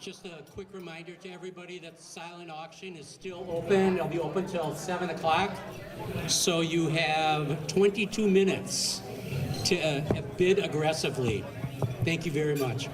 Just a quick reminder to everybody that the silent auction is still open. It'll be open till 7 o'clock. So you have 22 minutes to bid aggressively. Thank you very much.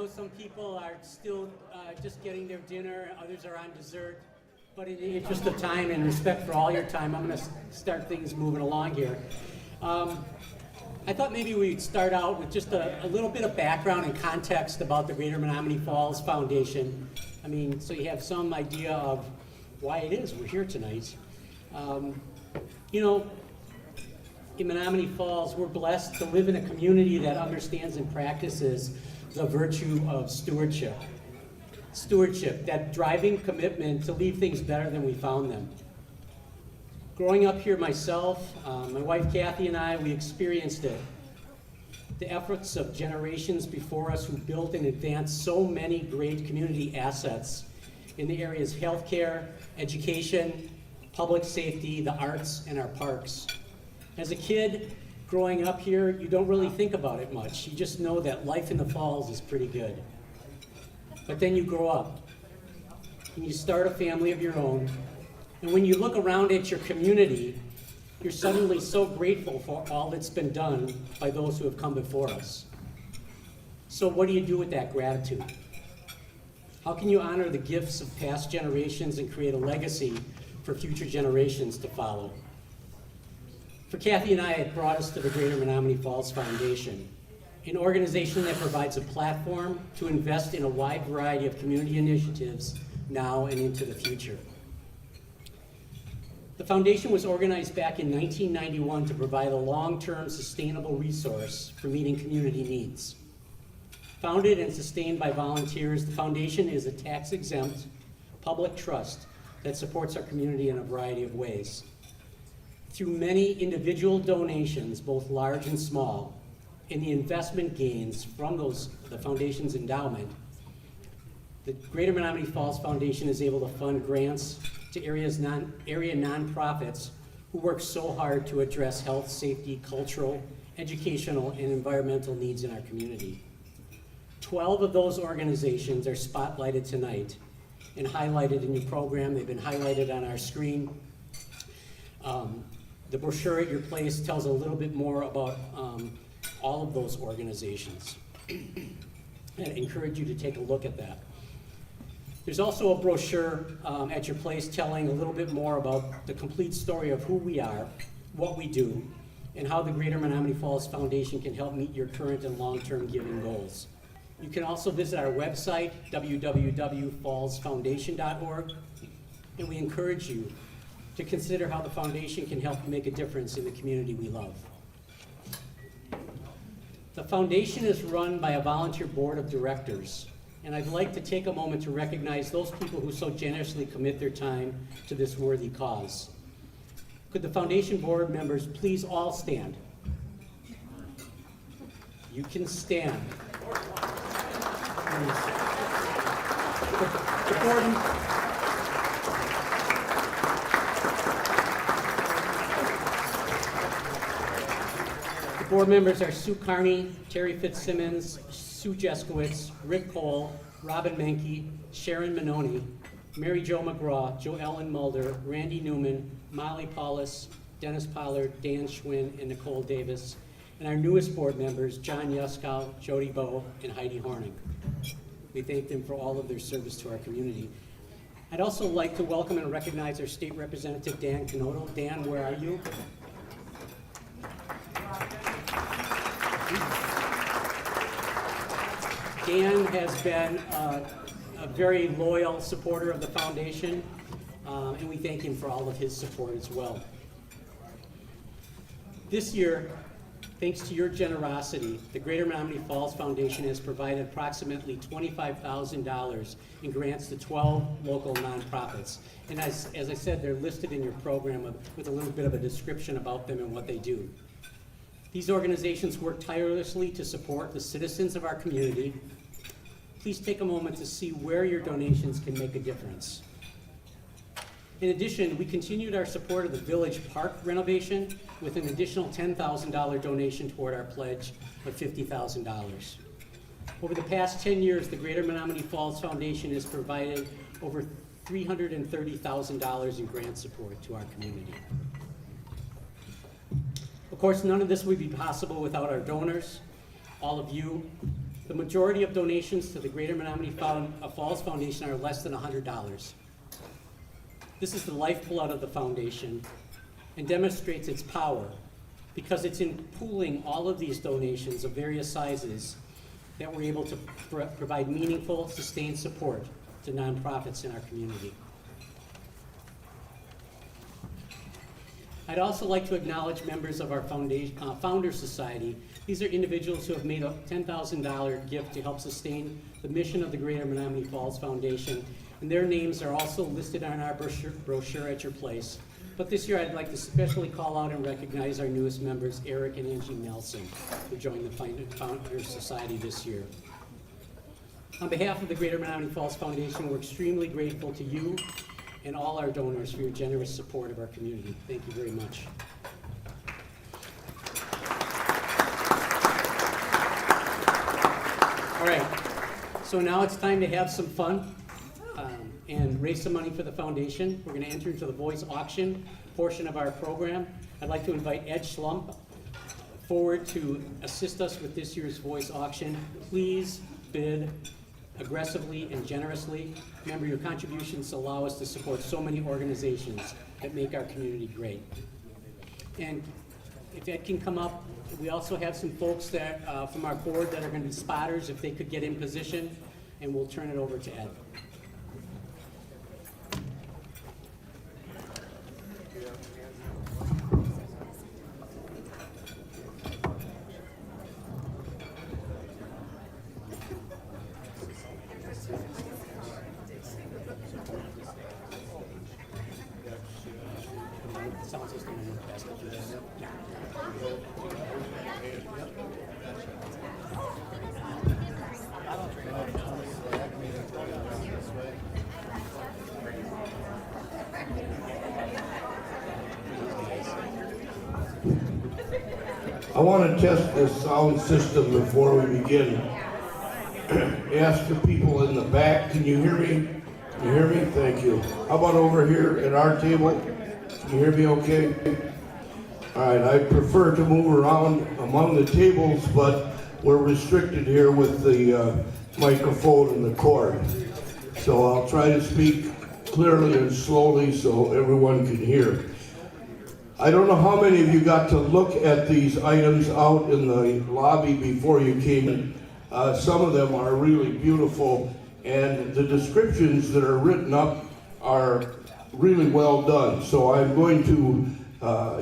know some people are still just getting their dinner, others are on dessert, but in the interest of time and respect for all your time, I'm going to start things moving along here. I thought maybe we'd start out with just a little bit of background and context about the Greater Menomonee Falls Foundation. I mean, so you have some idea of why it is we're here tonight. You know, in Menomonee Falls, we're blessed to live in a community that understands and practices the virtue of stewardship. Stewardship, that driving commitment to leave things better than we found them. Growing up here myself, my wife Kathy and I, we experienced it. The efforts of generations before us who built and advanced so many great community assets in the areas healthcare, education, public safety, the arts, and our parks. As a kid, growing up here, you don't really think about it much. You just know that life in the Falls is pretty good. But then you grow up, and you start a family of your own, and when you look around at your community, you're suddenly so grateful for all that's been done by those who have come before us. So what do you do with that gratitude? How can you honor the gifts of past generations and create a legacy for future generations to follow? For Kathy and I, it brought us to the Greater Menomonee Falls Foundation, an organization that provides a platform to invest in a wide variety of community initiatives now and into the future. The foundation was organized back in 1991 to provide a long-term sustainable resource for meeting community needs. Founded and sustained by volunteers, the foundation is a tax-exempt public trust that supports our community in a variety of ways. Through many individual donations, both large and small, and the investment gains from the foundation's endowment, the Greater Menomonee Falls Foundation is able to fund grants to area nonprofits who work so hard to address health, safety, cultural, educational, and environmental needs in our community. 12 of those organizations are spotlighted tonight and highlighted in your program. They've been highlighted on our screen. The brochure at your place tells a little bit more about all of those organizations. I encourage you to take a look at that. There's also a brochure at your place telling a little bit more about the complete story of who we are, what we do, and how the Greater Menomonee Falls Foundation can help meet your current and long-term giving goals. You can also visit our website, www.fallsfoundation.org, and we encourage you to consider how the foundation can help make a difference in the community we love. The foundation is run by a volunteer board of directors, and I'd like to take a moment to recognize those people who so generously commit their time to this worthy cause. Could the foundation board members please all stand? You can stand. The board members are Sue Carney, Terry Fitzsimmons, Sue Jeskowitz, Rick Cole, Robin Menke, Sharon Menomonee, Mary Jo McGraw, Jo Ellen Mulder, Randy Newman, Molly Paulus, Dennis Pollard, Dan Schwinn, and Nicole Davis, and our newest board members, John Yuskow, Jody Bowe, and Heidi Horning. We thank them for all of their service to our community. I'd also like to welcome and recognize our state representative, Dan Canoto. Dan, where are you? Dan has been a very loyal supporter of the foundation, and we thank him for all of his support as well. This year, thanks to your generosity, the Greater Menomonee Falls Foundation has provided approximately $25,000 in grants to 12 local nonprofits. And as I said, they're listed in your program with a little bit of a description about them and what they do. These organizations work tirelessly to support the citizens of our community. Please take a moment to see where your donations can make a difference. In addition, we continued our support of the Village Park renovation with an additional $10,000 donation toward our pledge of $50,000. Over the past 10 years, the Greater Menomonee Falls Foundation has provided over $330,000 in grant support to our community. Of course, none of this would be possible without our donors, all of you, The majority of donations to the Greater Menomonee Falls Foundation are less than $100. This is the lifeblood of the foundation and demonstrates its power because it's in pooling all of these donations of various sizes that we're able to provide meaningful, sustained support to nonprofits in our community. I'd also like to acknowledge members of our Founders Society. These are individuals who have made a $10,000 gift to help sustain the mission of the Greater Menomonee Falls Foundation, and their names are also listed on our brochure at your place. But this year I'd like to especially call out and recognize our newest members, Eric and Angie Nelson, who joined the Founders Society this year. On behalf of the Greater Menomonee Falls Foundation, we're extremely grateful to you and all our donors for your generous support of our community. Thank you very much. All right, so now it's time to have some fun and raise some money for the foundation. We're going to enter into the voice auction portion of our program. I'd like to invite Ed Schlump forward to assist us with this year's voice auction. Please bid aggressively and generously. Remember, your contributions allow us to support so many organizations that make our community great. And if Ed can come up, we also have some folks that from our board that are going to be spotters, if they could get in position, and we'll turn it over to Ed. Sound system in the basket. Yeah. I want to test this sound system before we begin. Ask the people in the back, can you hear me? Can you hear me? Thank you. How about over here at our table? Can you hear me okay? All right, I prefer to move around among the tables, but we're restricted here with the microphone and the cord. So I'll try to speak clearly and slowly so everyone can hear. I don't know how many of you got to look at these items out in the lobby before you came in. Some of them are really beautiful, and the descriptions that are written up are really well done. So I'm going to,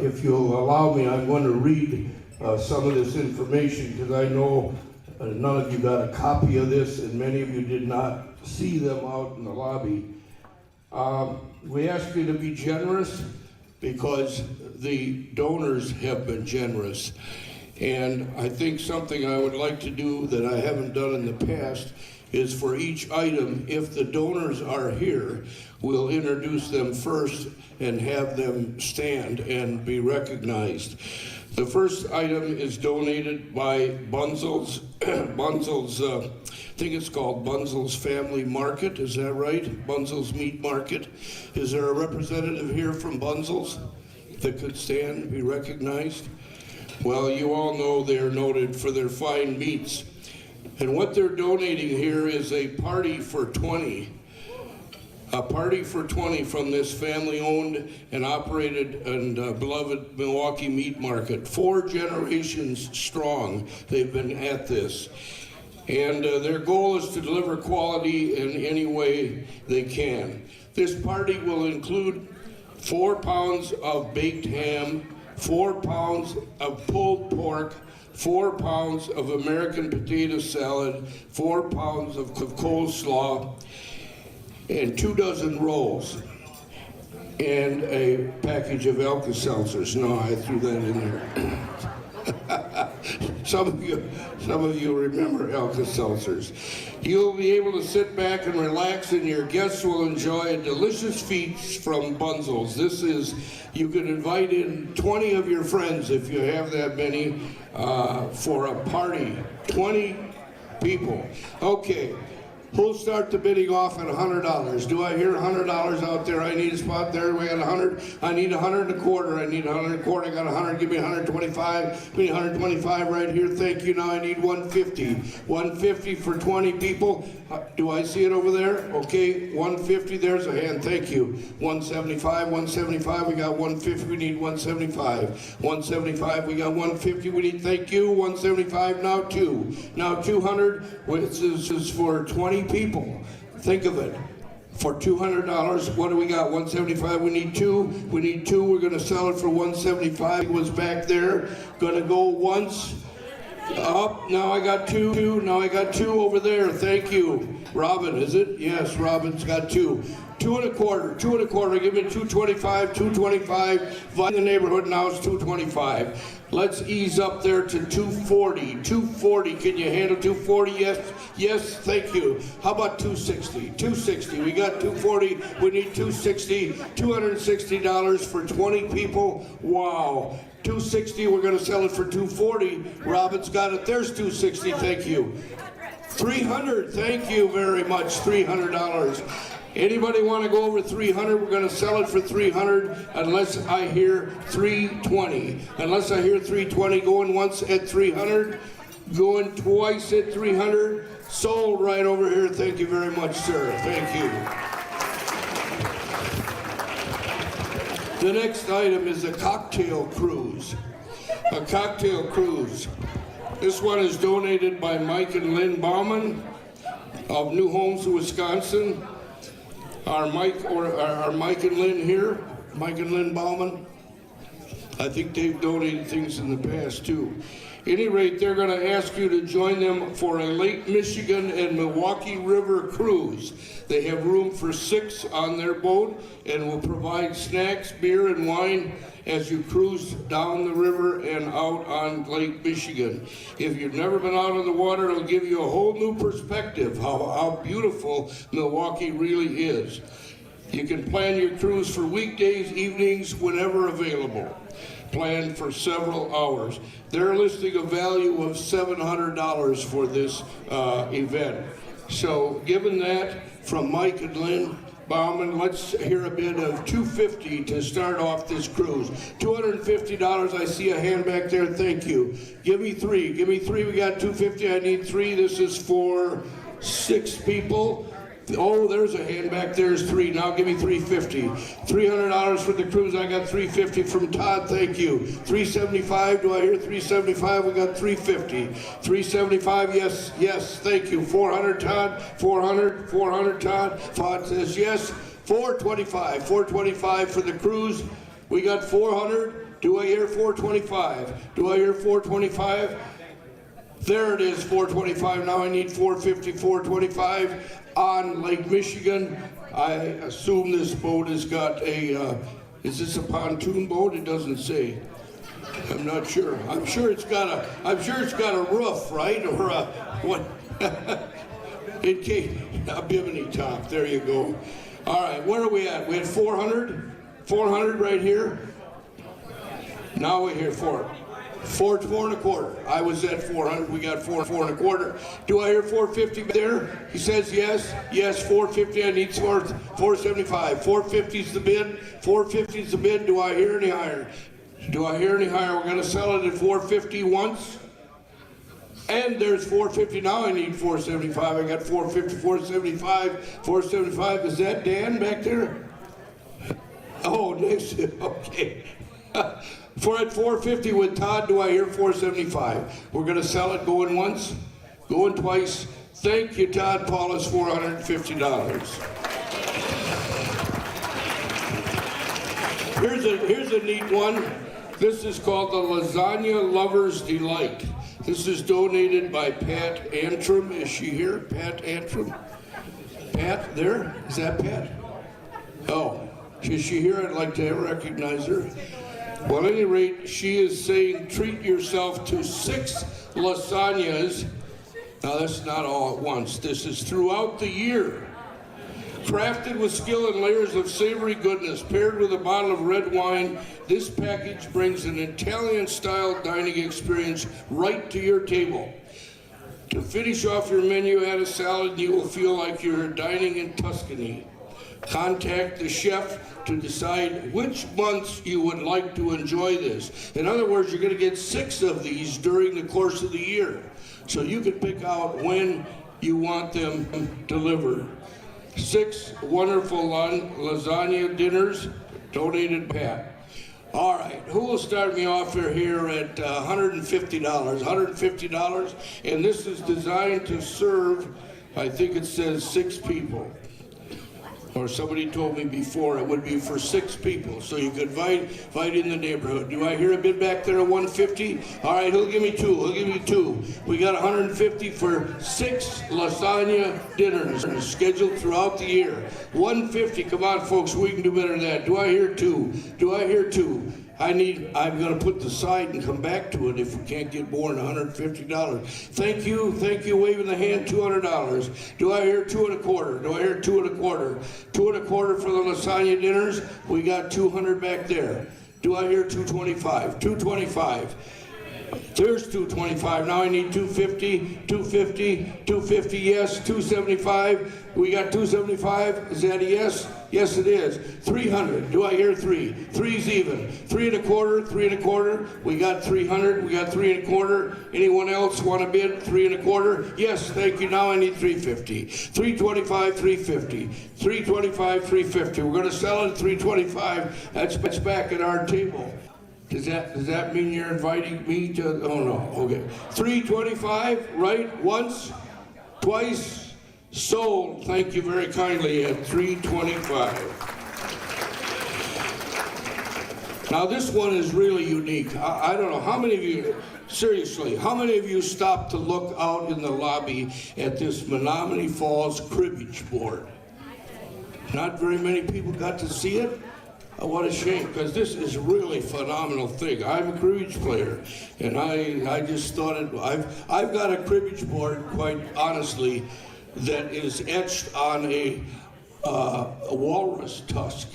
if you'll allow me, I'm going to read some of this information because I know none of you got a copy of this and many of you did not see them out in the lobby. We ask you to be generous because the donors have been generous. And I think something I would like to do that I haven't done in the past is for each item, if the donors are here, we'll introduce them first and have them stand and be recognized. The first item is donated by Bunzel's, I think it's called Bunzel's Family Market, is that right? Bunzel's Meat Market. Is there a representative here from Bunzel's that could stand and be recognized? Well, you all know they're noted for their fine meats. And what they're donating here is a party for 20. A party for 20 from this family-owned and operated and beloved Milwaukee Meat Market. 4 generations strong, they've been at this. And their goal is to deliver quality in any way they can. This party will include 4 pounds of baked ham, 4 pounds of pulled pork, 4 pounds of American potato salad, 4 pounds of coleslaw, and 2 dozen rolls, and a package of Alka-Seltzers. No, I threw that in there. Some of you remember Alka-Seltzers. You'll be able to sit back and relax, and your guests will enjoy a delicious feast from Bunzel's. This is, you can invite in 20 of your friends if you have that many for a party. 20 people. Okay. Who'll start the bidding off at $100? Do I hear $100 out there? I need a spot there. We got 100. I need 100 and a quarter. I need 100 and a quarter. I got 100. Give me 125. Give me 125 right here. Thank you. Now I need 150. 150 for 20 people. Do I see it over there? Okay, 150. There's a hand. Thank you. 175. 175. We got 150. We need 175. 175. We got 150. We need. Thank you. 175. Now two. Now 200. This is for 20 people. Think of it. For $200, what do we got? 175. We need two. We need two. We're going to sell it for 175. It was back there. Going to go once. Up. Now I got two. Now I got two over there. Thank you. Robin, is it? Yes, Robin's got two. 2 and a quarter. 2 and a quarter. Give me 225. 225. In the neighborhood now it's 225. Let's ease up there to 240. 240. Can you handle 240? Yes. Yes. Thank you. How about 260? 260. We got 240. We need 260. $260 for 20 people. Wow. 260. We're going to sell it for 240. Robin's got it. There's 260. Thank you. 300. Thank you very much. $300. Anybody want to go over 300? We're going to sell it for 300 unless I hear 320. Unless I hear 320. Going once at 300. Going twice at 300. Sold right over here. Thank you very much, sir. Thank you. The next item is a cocktail cruise. A cocktail cruise. This one is donated by Mike and Lynn Bauman of New Homes, Wisconsin. Are Mike and Lynn here? Mike and Lynn Bauman? I think they've donated things in the past too. At any rate, they're going to ask you to join them for a Lake Michigan and Milwaukee River cruise. They have room for 6 on their boat and will provide snacks, beer, and wine as you cruise down the river and out on Lake Michigan. If you've never been out on the water, it'll give you a whole new perspective how beautiful Milwaukee really is. You can plan your cruise for weekdays, evenings, whenever available. Plan for several hours. They're listing a value of $700 for this event. So given that from Mike and Lynn Bauman, let's hear a bid of $250 to start off this cruise. $250, I see a hand back there, thank you. Give me 3, we got $250, I need 3. This is for 6 people. Oh, there's a hand back there, is 3. Now give me $350. $300 for the cruise. I got $350 from Todd. Thank you. $375. Do I hear $375? We got $350. $375. Yes, yes. Thank you. $400, Todd. $400. $400, Todd. Todd says yes. $425. $425 for the cruise. We got $400. Do I hear $425? Do I hear $425? There it is, $425. Now I need $450. $425. On Lake Michigan. I assume this boat has got a, is this a pontoon boat? It doesn't say. I'm not sure. I'm sure it's got a roof, right? Or a, what? In case, a bimini top, there you go. All right, where are we at? We had 400? 400 right here. Now we're here for 4 and a quarter. I was at 400. We got 4 and a quarter. Do I hear 450 there? He says yes. Yes, 450. I need 475. 450 is the bid. 450 is the bid. Do I hear any higher? Do I hear any higher? We're going to sell it at 450 once. And there's 450. Now I need 475. I got 450, 475, 475. Is that Dan back there? Oh, next. Okay. For at 450 with Todd, do I hear 475? We're going to sell it going once, going twice. Thank you, Todd. Paula's $450. Here's a neat one. This is called the Lasagna Lover's Delight. This is donated by Pat Antrim. Is she here? Pat Antrim? Pat, there? Is that Pat? Oh, is she here? I'd like to recognize her. Well, at any rate, she is saying treat yourself to 6 lasagnas. Now, that's not all at once. This is throughout the year. Crafted with skill and layers of savory goodness, paired with a bottle of red wine, this package brings an Italian-style dining experience right to your table. To finish off your menu, add a salad, and you will feel like you're dining in Tuscany. Contact the chef to decide which months you would like to enjoy this. In other words, you're going to get 6 of these during the course of the year. So you can pick out when you want them delivered. 6 wonderful lasagna dinners, donated Pat. All right, who will start me off here at $150? $150, and this is designed to serve, I think it says 6 people. Or somebody told me before it would be for 6 people, so you could invite in the neighborhood. Do I hear a bid back there at 150? All right, he'll give me 2. He'll give me 2. We got 150 for 6 lasagna dinners scheduled throughout the year. 150. Come on, folks, we can do better than that. Do I hear 2? Do I hear 2? I'm going to put the side and come back to it if we can't get more than $150. Thank you, waving the hand, $200. Do I hear 2 1/4? Do I hear 2 1/4? 2 1/4 for the lasagna dinners. We got 200 back there. Do I hear 225? 225. There's 225. Now I need 250, 250, 250, yes, 275. We got 275. Is that a yes? Yes, it is. 300. Do I hear 3? 3's even. 3 1/4, 3 1/4. We got 300. We got 3 1/4. Anyone else want to bid? 3 1/4? Yes, thank you. Now I need 350. 325, 350. 325, 350. We're going to sell it at 325. That's back at our table. Does that mean you're inviting me to? Oh no. Okay. 325, right? Once, twice, sold. Thank you very kindly at 325. Now this one is really unique. I don't know how many of you, seriously, how many of you stopped to look out in the lobby at this Menomonee Falls cribbage board? Not very many people got to see it. Oh, what a shame, because this is really a phenomenal thing. I'm a cribbage player, and I just thought I've got a cribbage board, quite honestly, that is etched on a walrus tusk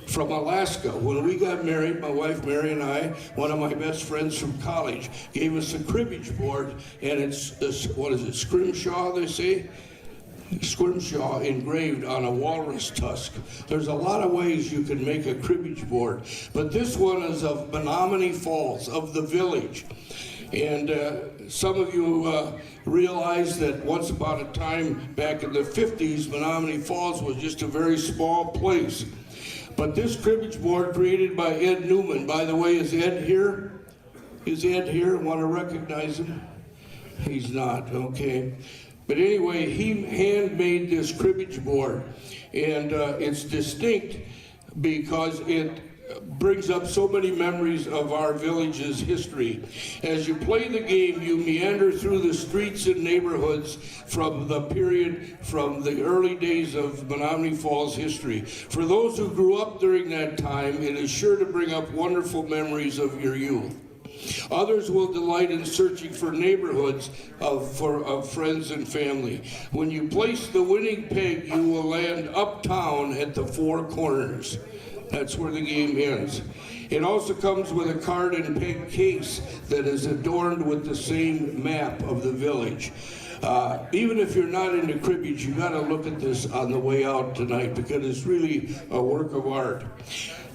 from Alaska. When we got married, my wife Mary and I, one of my best friends from college, gave us a cribbage board, and it's what is it, scrimshaw, they say? Scrimshaw engraved on a walrus tusk. There's a lot of ways you can make a cribbage board, but this one is of Menomonee Falls, of the village. And some of you realize that once upon a time back in the 50s, Menomonee Falls was just a very small place. But this cribbage board created by Ed Newman, by the way, is Ed here? Is Ed here? Want to recognize him? He's not, okay. But anyway, he handmade this cribbage board, and it's distinct because it brings up so many memories of our village's history. As you play the game, you meander through the streets and neighborhoods from the early days of Menomonee Falls history. For those who grew up during that time, it is sure to bring up wonderful memories of your youth. Others will delight in searching for neighborhoods of friends and family. When you place the winning peg, you will land uptown at the 4 corners. That's where the game ends. It also comes with a card and peg case that is adorned with the same map of the village. Even if you're not into cribbage, you got to look at this on the way out tonight because it's really a work of art.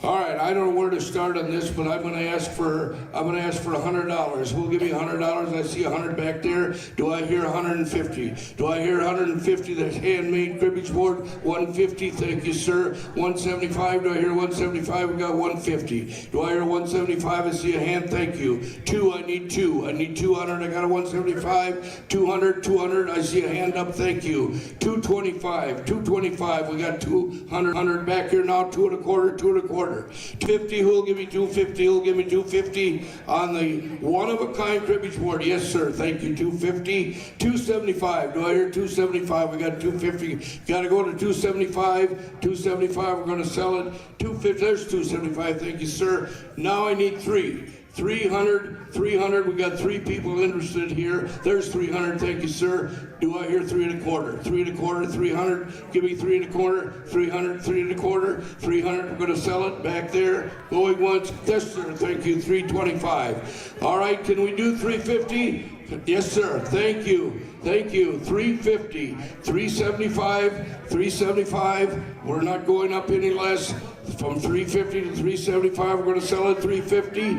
All right, I don't know where to start on this, but I'm going to ask for $100. Who'll give me $100? I see 100 back there. Do I hear 150? Do I hear 150? That's handmade cribbage board. 150. Thank you, sir. 175. Do I hear 175? We got 150. Do I hear 175? I see a hand. Thank you. 2. I need 2. I need 200. I got a 175. 200. 200. I see a hand up. Thank you. 225. 225. We got 200. 100 back here now. 2 1/4. 2 1/4. 250, who'll give me 250? Who'll give me 250 on the one-of-a-kind cribbage board? Yes, sir. Thank you. 250. 275. Do I hear 275? We got 250. Got to go to 275. 275. We're going to sell it. 250. There's 275. Thank you, sir. Now I need 3. 300, 300, we got 3 people interested here. There's 300, thank you, sir. Do I hear 3 1/4? 3 1/4, 300, give me 3 1/4, 300, 3 1/4, 300, we're gonna sell it back there. Going once, yes, sir, thank you, 325. All right, can we do 350? Yes, sir. Thank you. Thank you. 350, 375, 375. We're not going up any less. From 350 to 375, we're going to sell it 350.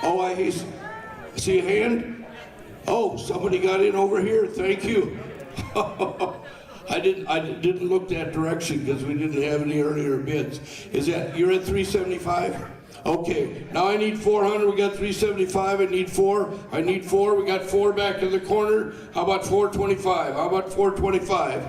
Oh, I see a hand. Oh, somebody got in over here. Thank you. I didn't look that direction because we didn't have any earlier bids. Is that you're at 375? Okay, now I need 400, we got 375, I need four, we got four back in the corner. How about 425? How about 425?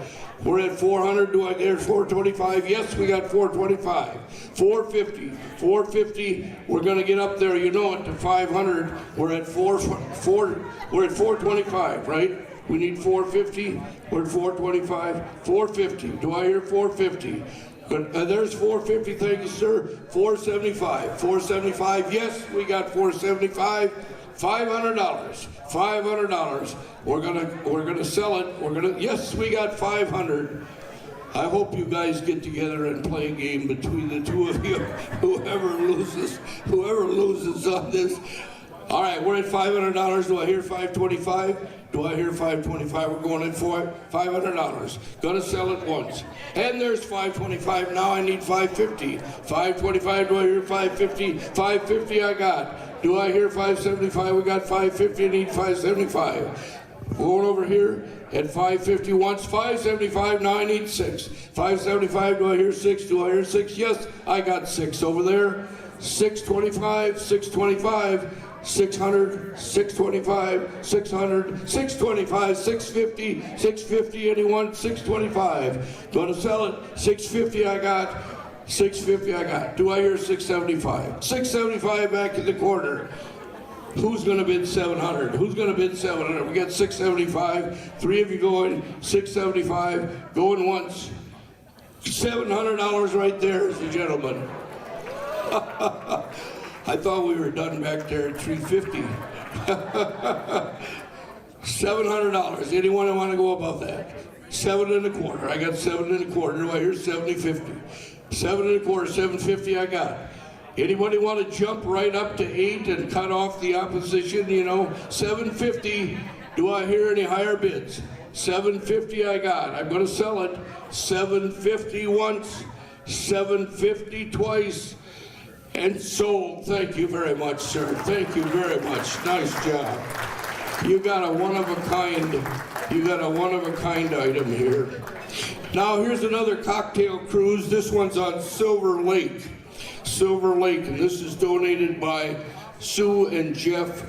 We're at 400, do I get 425? Yes, we got 425. 450, 450, we're gonna get up there, you know it, to 500. We're at we're at 425, right? We need 450, we're at 425, 450, do I hear 450? But there's 450, thank you, sir. 475, 475, yes, we got 475. $500, $500. We're gonna sell it. Yes, we got 500. I hope you guys get together and play a game between the two of you. Whoever loses on this. All right, we're at $500. Do I hear 525? Do I hear 525? We're going in for $500. Gonna sell it once. And there's 525. Now I need 550. 525. Do I hear 550? 550 I got. Do I hear 575? We got 550. I need 575. Going over here at 550 once. 575. Now I need 6. 575. Do I hear 6? Do I hear 6? Yes, I got 6 over there. 625. 625. 600, 625, 600, 625, 650, 650, anyone, 625. Gonna sell it, 650 I got, 650 I got. Do I hear 675? 675 back in the corner. Who's gonna bid 700? Who's gonna bid 700? We got 675, 3 of you going, 675, going once. $700 right there, as a gentleman. I thought we were done back there at 350. $700. Anyone want to go above that? 7 1/4. I got 7 1/4. Do I hear 70-50? 7 1/4, 750 I got. Anybody want to jump right up to 8 and cut off the opposition? You know, 750. Do I hear any higher bids? 750 I got. I'm going to sell it. 750 once, 750 twice. And sold. Thank you very much, sir. Thank you very much. Nice job. You got a one-of-a-kind item here. Now here's another cocktail cruise. This one's on Silver Lake. Silver Lake, and this is donated by Sue and Jeff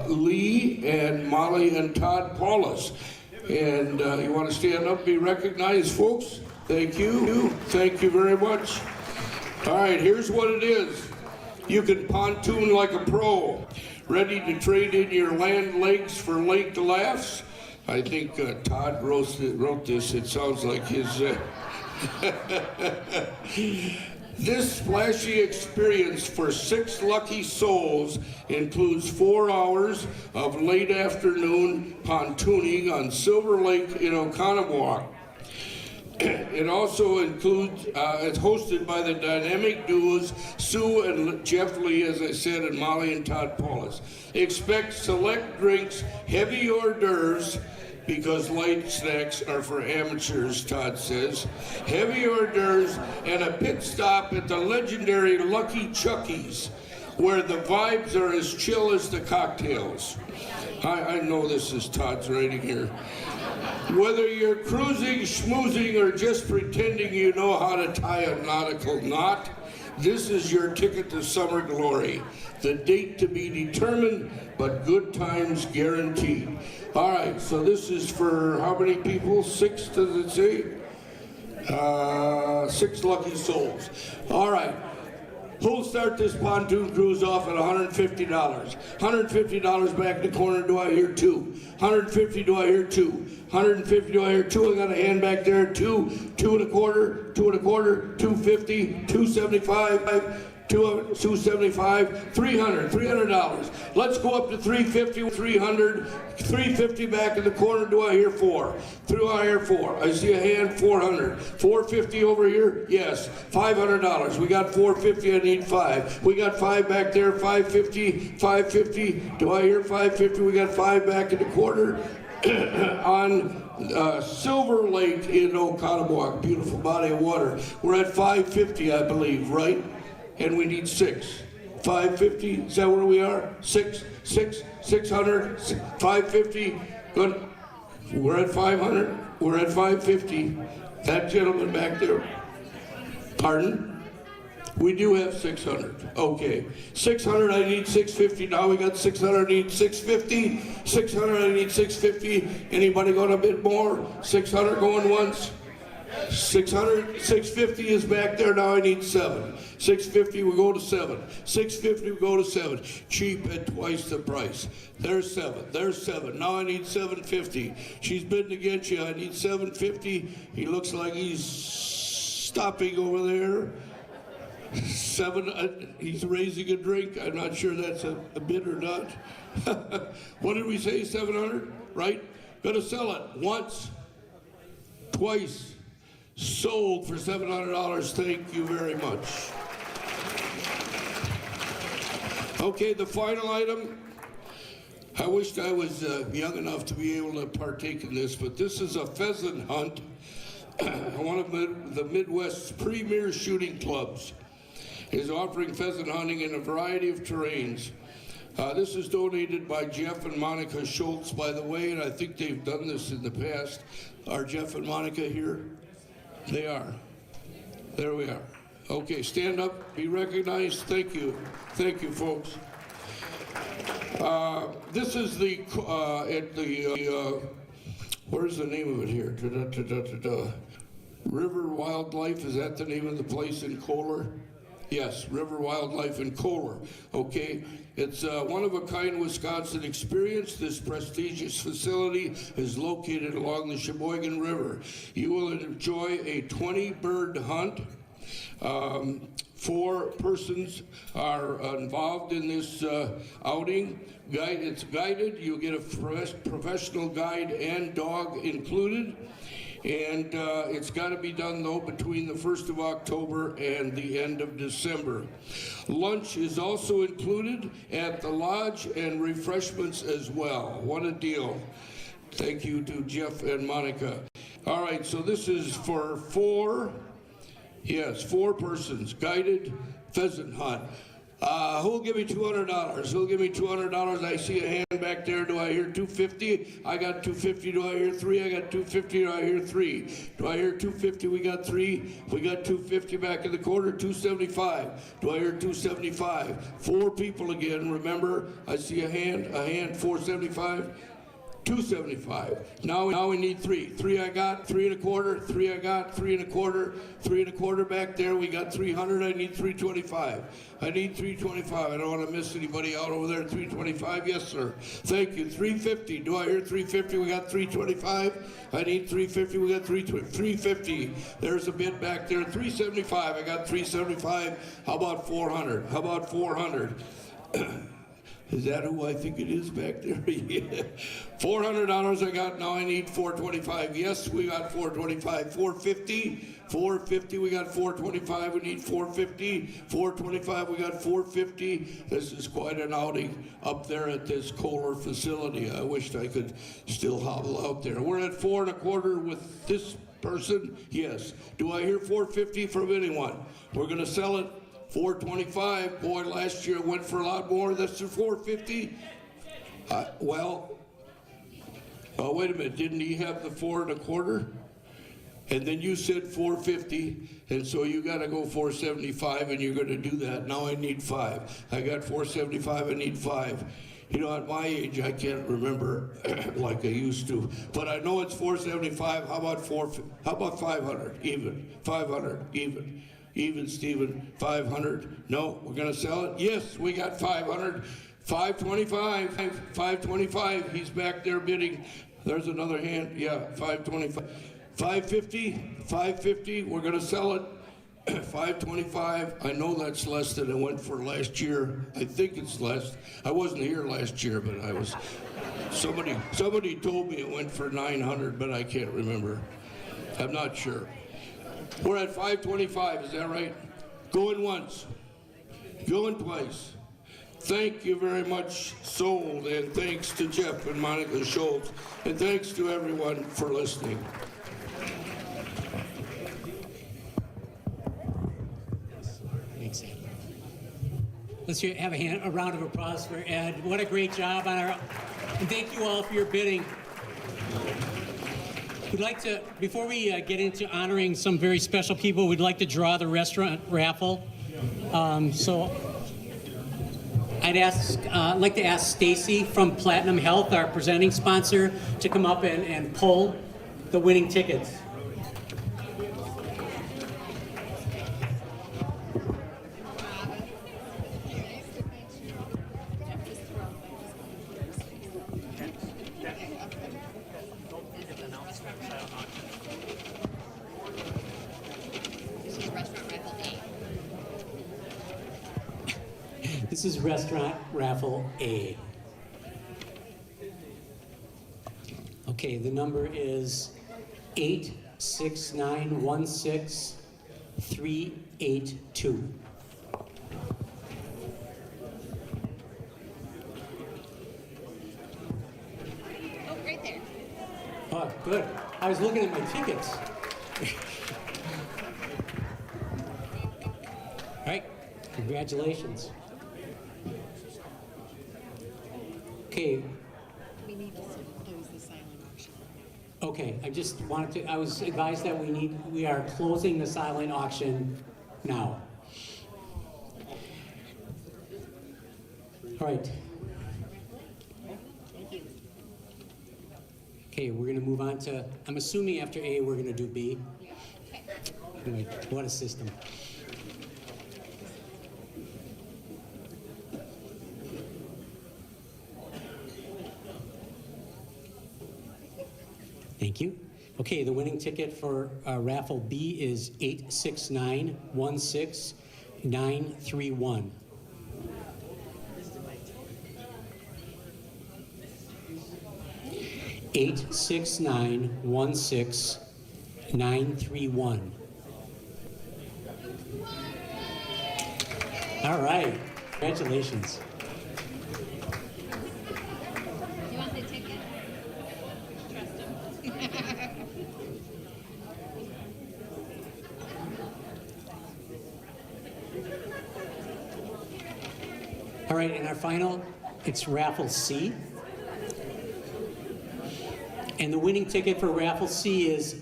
Lee and Molly and Todd Paulus. And you want to stand up and be recognized, folks? Thank you. Thank you very much. All right, here's what it is. You can pontoon like a pro. Ready to trade in your land legs for lake laughs? I think Todd wrote this. It sounds like his... This splashy experience for 6 lucky souls includes 4 hours of late afternoon pontooning on Silver Lake in Oconomowoc. It also includes, it's hosted by the dynamic duos Sue and Jeff Lee, as I said, and Molly and Todd Paulus. Expect select drinks, heavy hors d'oeuvres, because light snacks are for amateurs, Todd says. Heavy hors d'oeuvres and a pit stop at the legendary Lucky Chucky's, where the vibes are as chill as the cocktails. I know this is Todd's writing here. Whether you're cruising, schmoozing, or just pretending you know how to tie a nautical knot, this is your ticket to summer glory. The date to be determined, but good times guaranteed. All right, so this is for how many people? 6, does it say? 6 lucky souls. All right. Who'll start this pontoon cruise off at $150? $150 back in the corner, do I hear 2? $150, do I hear 2? $150, do I hear 2? I got a hand back there, 2, 2 1/4, 2 1/4, $250, $275, 275, $300. Let's go up to 350, 300, 350 back in the corner. Do I hear 4? Do I hear 4? I see a hand, 400. 450 over here? Yes. $500. We got 450, I need 5. We got 5 back there, 550, 550. Do I hear 550? We got 5 back in the corner. On Silver Lake in Oconomowoc, beautiful body of water. We're at 550, I believe, right? And we need 6. 550, is that where we are? 600, 550, good. We're at 500, we're at 550. That gentleman back there, pardon? We do have 600, okay. 600, I need 650, now we got 600, I need 650. 600, I need 650. Anybody going a bit more? 600 going once? 600, 650 is back there, now I need 7. 650, we go to 7. 650, we go to 7. Cheap at twice the price. There's 7, there's 7. Now I need 750. She's bidding against you, I need 750. He looks like he's stopping over there. 7, he's raising a drink. I'm not sure that's a bid or not. What did we say, 700, right? Gonna sell it once, twice. Sold for $700. Thank you very much. Okay, the final item. I wished I was young enough to be able to partake in this, but this is a pheasant hunt. One of the Midwest's premier shooting clubs is offering pheasant hunting in a variety of terrains. This is donated by Jeff and Monica Schultz, by the way, and I think they've done this in the past. Are Jeff and Monica here? They are. There we are. Okay, stand up, be recognized. Thank you. Thank you, folks. This is the, where's the name of it here? River Wildlife, is that the name of the place in Kohler? Yes, River Wildlife in Kohler, okay? It's a one-of-a-kind Wisconsin experience. This prestigious facility is located along the Sheboygan River. You will enjoy a 20-bird hunt. 4 persons are involved in this outing. It's guided. You'll get a professional guide and dog included. And it's got to be done, though, between the 1st of October and the end of December. Lunch is also included at the lodge and refreshments as well. What a deal. Thank you to Jeff and Monica. All right, so this is for 4 persons, guided pheasant hunt. Who'll give me $200? Who'll give me $200? I see a hand back there. Do I hear 250? I got 250. Do I hear 3? I got 250. Do I hear 3? Do I hear 250? We got 3. We got 250 back in the corner. 275. Do I hear 275? 4 people again. Remember, I see a hand. 475. 275. Now we need 3. 3 I got, 3 and a quarter, 3 I got, 3 and a quarter, 3 and a quarter back there. We got 300. I need 325. I need 325. I don't want to miss anybody out over there. 325. Yes, sir. Thank you. 350. Do I hear 350? We got 325. I need 350. We got 350. There's a bid back there. 375. I got 375. How about 400? How about 400? Is that who I think it is back there? Yeah. $400 I got, now I need 425. Yes, we got 425. 450. 450, we got 425. We need 450. 425, we got 450. This is quite an outing up there at this Kohler facility. I wished I could still hobble out there. We're at 4 1/4 with this person. Yes. Do I hear 450 from anyone? We're going to sell it. 425. Boy, last year it went for a lot more. That's the 450. Wait a minute. Didn't he have the 4 1/4? And then you said 450, and so you got to go 475, and you're going to do that. Now I need 5. I got 475. I need 5. You know, at my age, I can't remember like I used to, but I know it's 475. How about 500? Even 500. Even, Stephen, 500. No, we're going to sell it? Yes, we got 500. 525. 525. He's back there bidding. There's another hand. Yeah, 525. 550. 550. We're going to sell it. 525, I know that's less than it went for last year. I think it's less. I wasn't here last year, but I was, somebody told me it went for 900, but I can't remember. I'm not sure. We're at 525, is that right? Going once, going twice. Thank you very much, sold, and thanks to Jeff and Monica Schultz, and thanks to everyone for listening. Thanks, Ed. Let's have a round of applause for Ed. What a great job on our, and thank you all for your bidding. We'd like to, before we get into honoring some very special people, we'd like to draw the restaurant raffle. So I'd like to ask Stacy from Platinum Health, our presenting sponsor, to come up and pull the winning tickets. This is Restaurant Raffle A. Okay, the number is 86916-382. Oh, right there. Oh, good. I was looking at my tickets. All right, congratulations. Okay. We need to close the silent auction. Okay, I just wanted to, I was advised that we are closing the silent auction now. All right. Thank you. Okay, we're gonna move on to, I'm assuming after A, we're gonna do B. Okay. Anyway, what a system. Thank you. Okay, the winning ticket for raffle B is 86916-931. Eight 6916931. All right, congratulations. You want the ticket? Trust him. All right, and our final, it's raffle C. And the winning ticket for raffle C is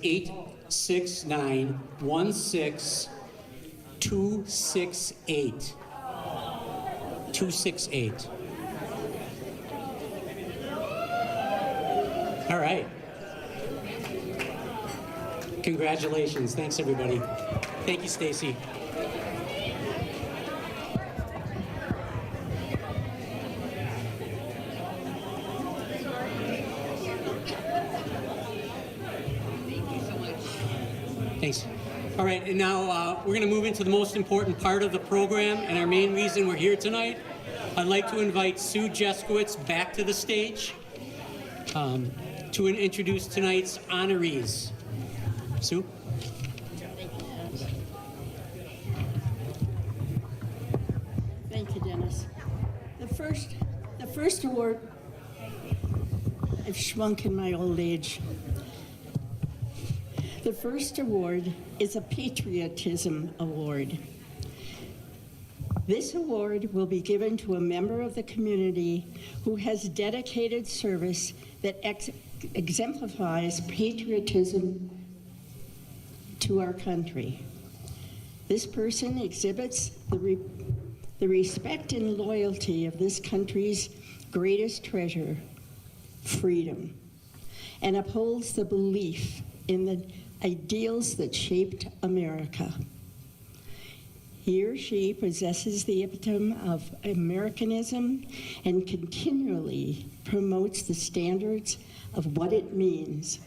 86916-268. 268. All right. Congratulations. Thanks, everybody. Thank you, Stacy. Thanks. All right, and now we're going to move into the most important part of the program and our main reason we're here tonight. I'd like to invite Sue Jeskowitz back to the stage to introduce tonight's honorees. Sue? Thank you, Dennis. The first award, I've shrunk in my old age. The first award is a Patriotism Award. This award will be given to a member of the community who has dedicated service that exemplifies patriotism to our country. This person exhibits the respect and loyalty of this country's greatest treasure, freedom, and upholds the belief in the ideals that shaped America. He or she possesses the epitome of Americanism and continually promotes the standards of what it means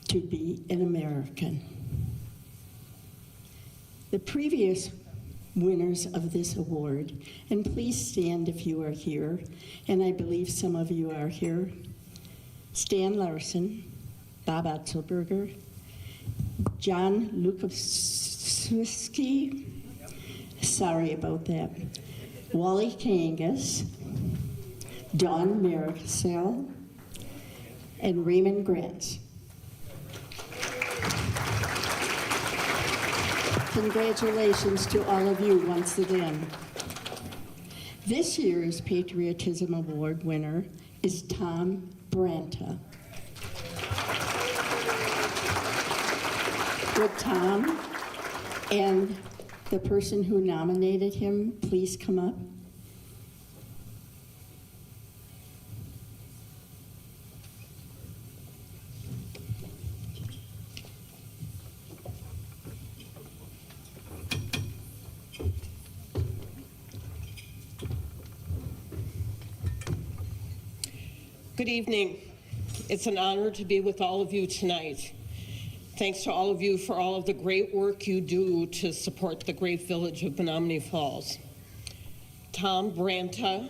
to be an American. The previous winners of this award, and please stand if you are here, and I believe some of you are here: Stan Larson, Bob Otzelberger, John Lukowski, sorry about that, Wally Kangas, Dawn Maricel, and Raymond Grants. Congratulations to all of you once again. This year's Patriotism Award winner is Tom Branta. Would Tom and the person who nominated him please come up? Good evening. It's an honor to be with all of you tonight. Thanks to all of you for all of the great work you do to support the great village of Menomonee Falls. Tom Branta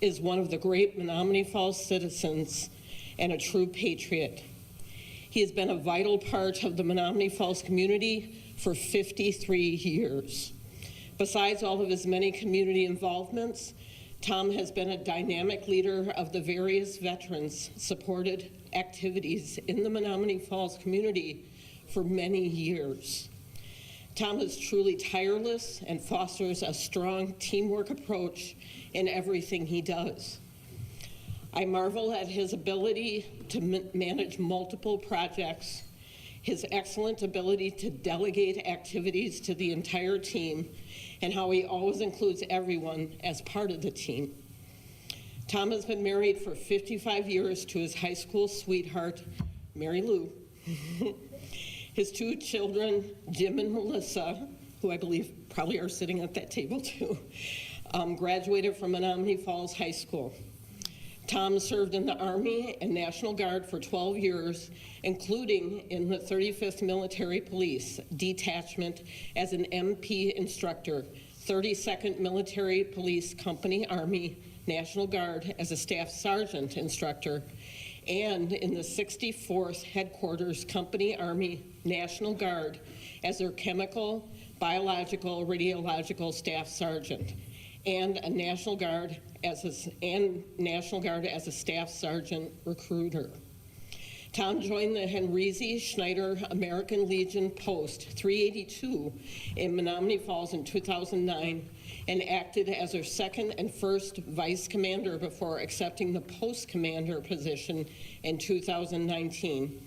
is one of the great Menomonee Falls citizens and a true patriot. He has been a vital part of the Menomonee Falls community for 53 years. Besides all of his many community involvements, Tom has been a dynamic leader of the various veterans-supported activities in the Menomonee Falls community for many years. Tom is truly tireless and fosters a strong teamwork approach in everything he does. I marvel at his ability to manage multiple projects, his excellent ability to delegate activities to the entire team, and how he always includes everyone as part of the team. Tom has been married for 55 years to his high school sweetheart, Mary Lou. His two children, Jim and Melissa, who I believe probably are sitting at that table too, graduated from Menomonee Falls High School. Tom served in the Army and National Guard for 12 years, including in the 35th Military Police Detachment as an MP instructor, 32nd Military Police Company Army National Guard as a Staff Sergeant instructor, and in the 64th Headquarters Company Army National Guard as their Chemical, Biological, Radiological Staff Sergeant, and a National Guard as a Staff Sergeant recruiter. Tom joined the Henrizi Schneider American Legion Post 382 in Menomonee Falls in 2009 and acted as their second and first vice commander before accepting the post commander position in 2019.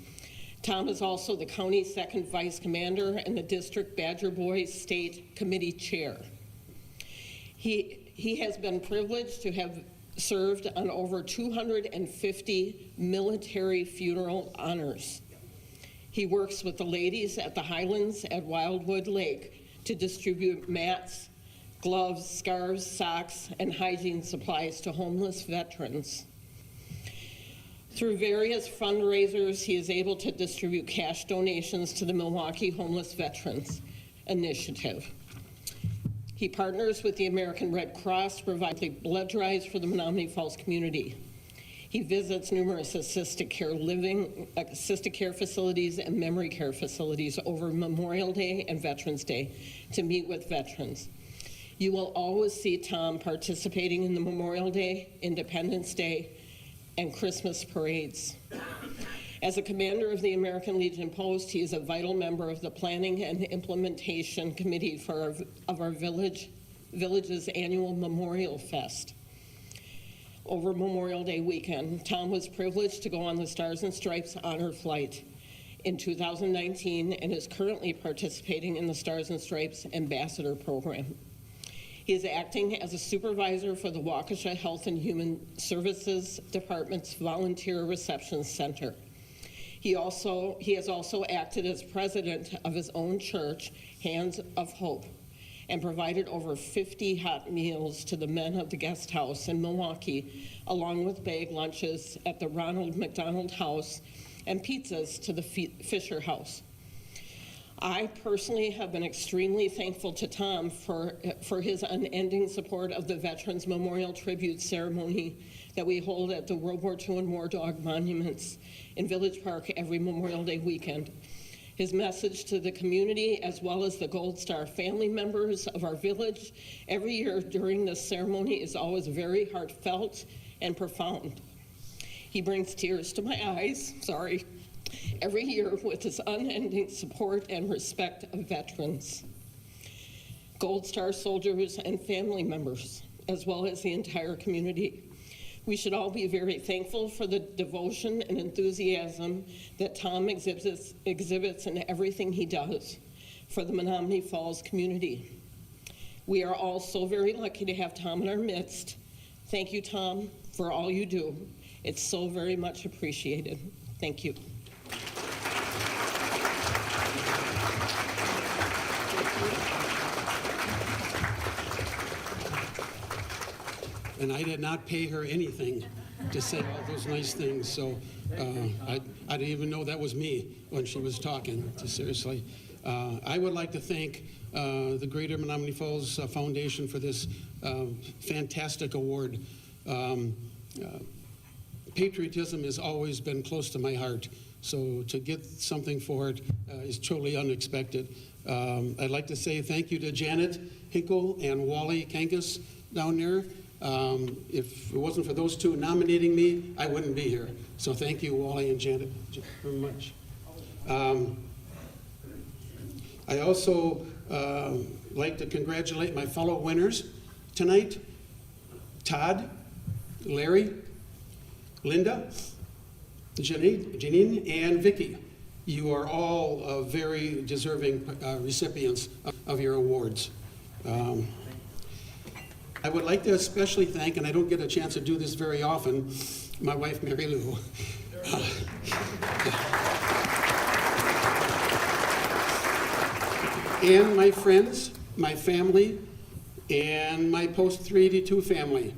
Tom is also the county's second vice commander and the District Badger Boys State Committee chair. He has been privileged to have served on over 250 military funeral honors. He works with the ladies at the Highlands at Wildwood Lake to distribute mats, gloves, scarves, socks, and hygiene supplies to homeless veterans. Through various fundraisers, he is able to distribute cash donations to the Milwaukee Homeless Veterans Initiative. He partners with the American Red Cross to provide blood drives for the Menomonee Falls community. He visits numerous assisted care facilities and memory care facilities over Memorial Day and Veterans Day to meet with veterans. You will always see Tom participating in the Memorial Day, Independence Day, and Christmas parades. As a commander of the American Legion Post, he is a vital member of the Planning and Implementation Committee of our village's annual Memorial Fest. Over Memorial Day weekend, Tom was privileged to go on the Stars and Stripes Honor Flight in 2019 and is currently participating in the Stars and Stripes Ambassador Program. He is acting as a supervisor for the Waukesha Health and Human Services Department's Volunteer Reception Center. He has also acted as president of his own church, Hands of Hope, and provided over 50 hot meals to the men of the guest house in Milwaukee, along with bag lunches at the Ronald McDonald House and pizzas to the Fisher House. I personally have been extremely thankful to Tom for his unending support of the Veterans Memorial Tribute Ceremony that we hold at the World War II and War Dog Monuments in Village Park every Memorial Day weekend. His message to the community, as well as the Gold Star family members of our village, every year during this ceremony is always very heartfelt and profound. He brings tears to my eyes, every year with his unending support and respect of veterans, Gold Star soldiers and family members, as well as the entire community. We should all be very thankful for the devotion and enthusiasm that Tom exhibits in everything he does for the Menomonee Falls community. We are all so very lucky to have Tom in our midst. Thank you, Tom, for all you do. It's so very much appreciated. Thank you. And I did not pay her anything to say all those nice things, so I didn't even know that was me when she was talking, seriously. I would like to thank the Greater Menomonee Falls Foundation for this fantastic award. Patriotism has always been close to my heart, so to get something for it is truly unexpected. I'd like to say thank you to Janet Hinkle and Wally Kangas down there. If it wasn't for those two nominating me, I wouldn't be here. So thank you, Wally and Janet, very much. I also like to congratulate my fellow winners tonight, Todd, Larry, Linda, Janine, and Vicki. You are all very deserving recipients of your awards. I would like to especially thank, and I don't get a chance to do this very often, my wife, Mary Lou. And my friends, my family, and my post-382 family.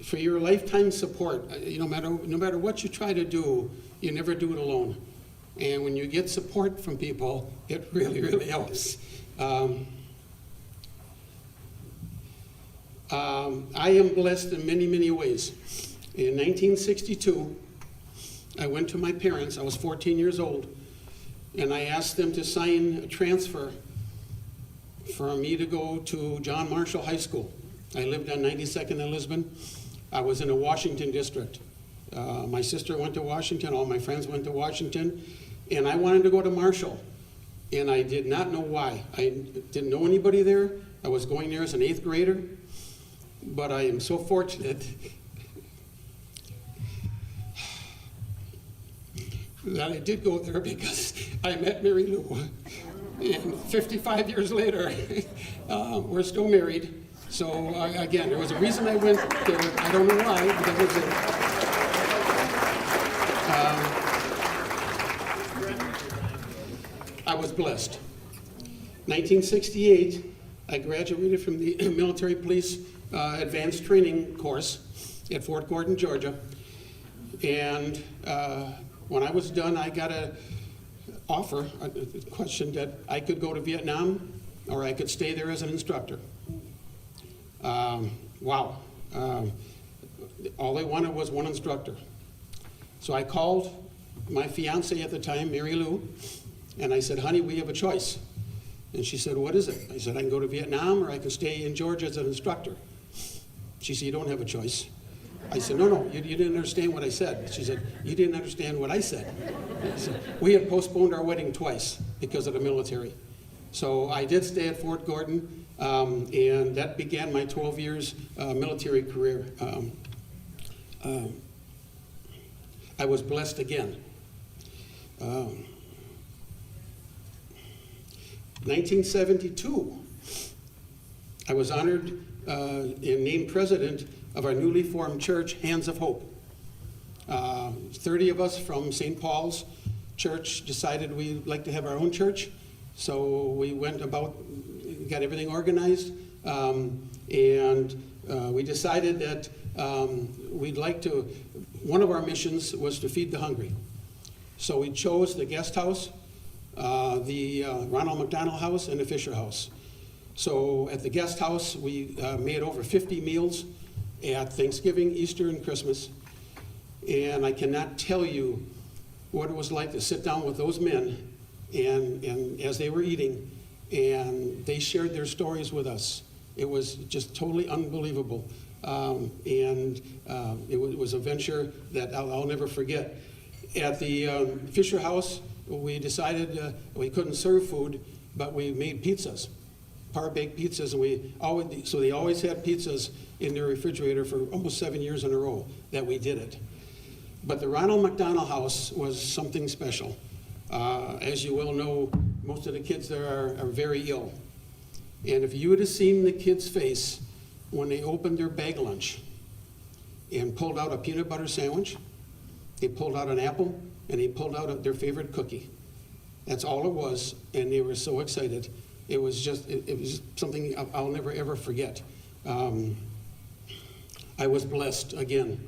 For your lifetime support. No matter what you try to do, you never do it alone. And when you get support from people, it really, really helps. I am blessed in many, many ways. In 1962, I went to my parents. I was 14 years old, and I asked them to sign a transfer for me to go to John Marshall High School. I lived on 92nd and Lisbon. I was in a Washington district. My sister went to Washington, all my friends went to Washington, and I wanted to go to Marshall, and I did not know why. I didn't know anybody there. I was going there as an 8th grader, but I am so fortunate that I did go there because I met Mary Lou, and 55 years later, we're still married. So again, there was a reason I went there. I don't know why, but that was it. I was blessed. 1968, I graduated from the military police advanced training course at Fort Gordon, Georgia. And when I was done, I got an offer, a question that I could go to Vietnam or I could stay there as an instructor. Wow. All they wanted was one instructor. So I called my fiance at the time, Mary Lou, and I said, honey, we have a choice. And she said, what is it? I said, I can go to Vietnam or I can stay in Georgia as an instructor. She said, you don't have a choice. I said, no, you didn't understand what I said. She said, you didn't understand what I said. We had postponed our wedding twice because of the military. So I did stay at Fort Gordon, and that began my 12 years military career. I was blessed again. 1972, I was honored and named president of our newly formed church, Hands of Hope. 30 of us from St. Paul's Church decided we'd like to have our own church. So we went about, got everything organized, and we decided that we'd like to, one of our missions was to feed the hungry. So we chose the guest house the Ronald McDonald House, and the Fisher House. So at the guest house, we made over 50 meals at Thanksgiving, Easter, and Christmas. And I cannot tell you what it was like to sit down with those men and as they were eating, and they shared their stories with us. It was just totally unbelievable. It was a venture that I'll never forget. At the Fisher House, we decided we couldn't serve food, but we made pizzas, par-baked pizzas, and so they always had pizzas in their refrigerator for almost 7 years in a row that we did it. But the Ronald McDonald House was something special. As you well know, most of the kids there are very ill. And if you would have seen the kids' face when they opened their bag lunch and pulled out a peanut butter sandwich, they pulled out an apple, and they pulled out their favorite cookie. That's all it was, and they were so excited. It was something I'll never, ever forget. I was blessed again.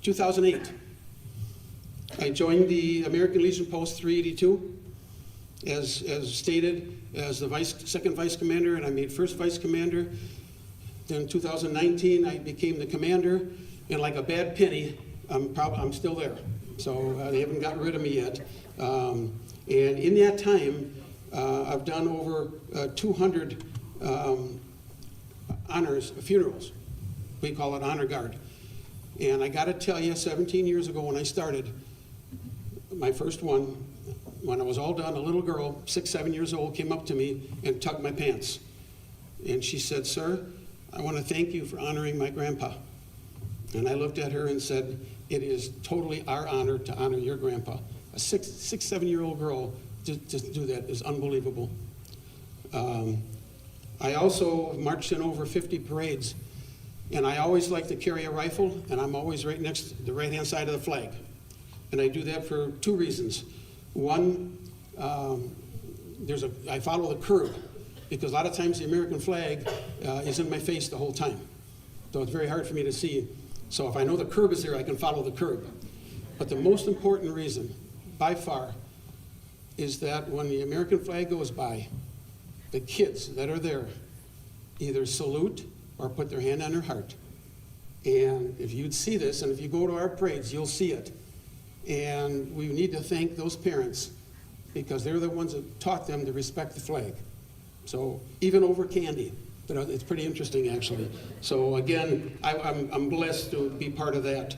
2008, I joined the American Legion Post 382, as stated, as the second vice commander, and I made first vice commander. Then in 2019, I became the commander, and like a bad penny, I'm still there. So they haven't gotten rid of me yet. And in that time, I've done over 200 honors, funerals. We call it honor guard. And I got to tell you, 17 years ago when I started, my first one, when I was all done, a little girl, 6, 7 years old, came up to me and tugged my pants. And she said, "Sir, I want to thank you for honoring my grandpa." And I looked at her and said, "It is totally our honor to honor your grandpa." A 6, 7-year-old girl to do that is unbelievable. I also marched in over 50 parades. And I always like to carry a rifle, and I'm always right next to the right-hand side of the flag. And I do that for 2 reasons. One, I follow the curb, because a lot of times the American flag is in my face the whole time. So it's very hard for me to see. So if I know the curb is there, I can follow the curb. But the most important reason, by far, is that when the American flag goes by, the kids that are there either salute or put their hand on their heart. And if you'd see this, and if you go to our parades, you'll see it. And we need to thank those parents, because they're the ones that taught them to respect the flag. So even over candy, it's pretty interesting, actually. So again, I'm blessed to be part of that.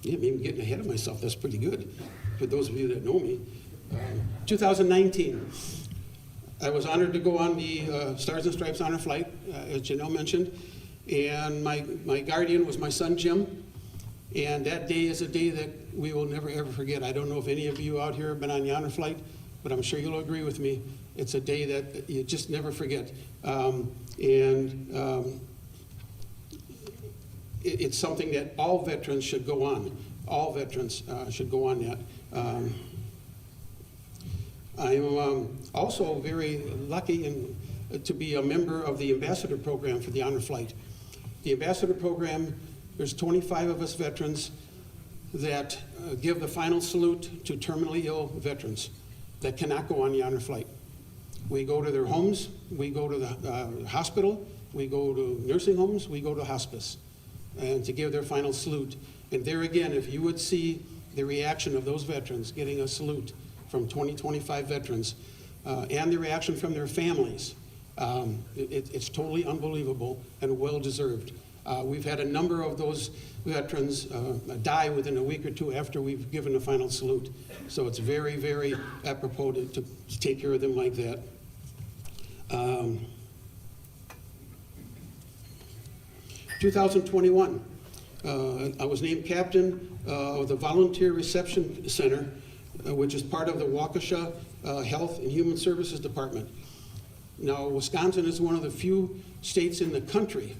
Yeah, I'm even getting ahead of myself. That's pretty good for those of you that know me. 2019, I was honored to go on the Stars and Stripes Honor Flight, as Janelle mentioned, and my guardian was my son, Jim, and that day is a day that we will never, ever forget. I don't know if any of you out here have been on the honor flight, but I'm sure you'll agree with me. It's a day that you just never forget. It's something that all veterans should go on. All veterans should go on that. I'm also very lucky to be a member of the Ambassador Program for the Honor Flight. The Ambassador Program, there's 25 of us veterans that give the final salute to terminally ill veterans that cannot go on the Honor Flight. We go to their homes, we go to the hospital, we go to nursing homes, we go to hospice, and to give their final salute. And there again, if you would see the reaction of those veterans getting a salute from 25 veterans, and the reaction from their families, it's totally unbelievable and well-deserved. We've had a number of those veterans die within a week or 2 after we've given the final salute. So it's very, very apropos to take care of them like that. 2021, I was named captain of the Volunteer Reception Center, which is part of the Waukesha Health and Human Services Department. Now, Wisconsin is one of the few states in the country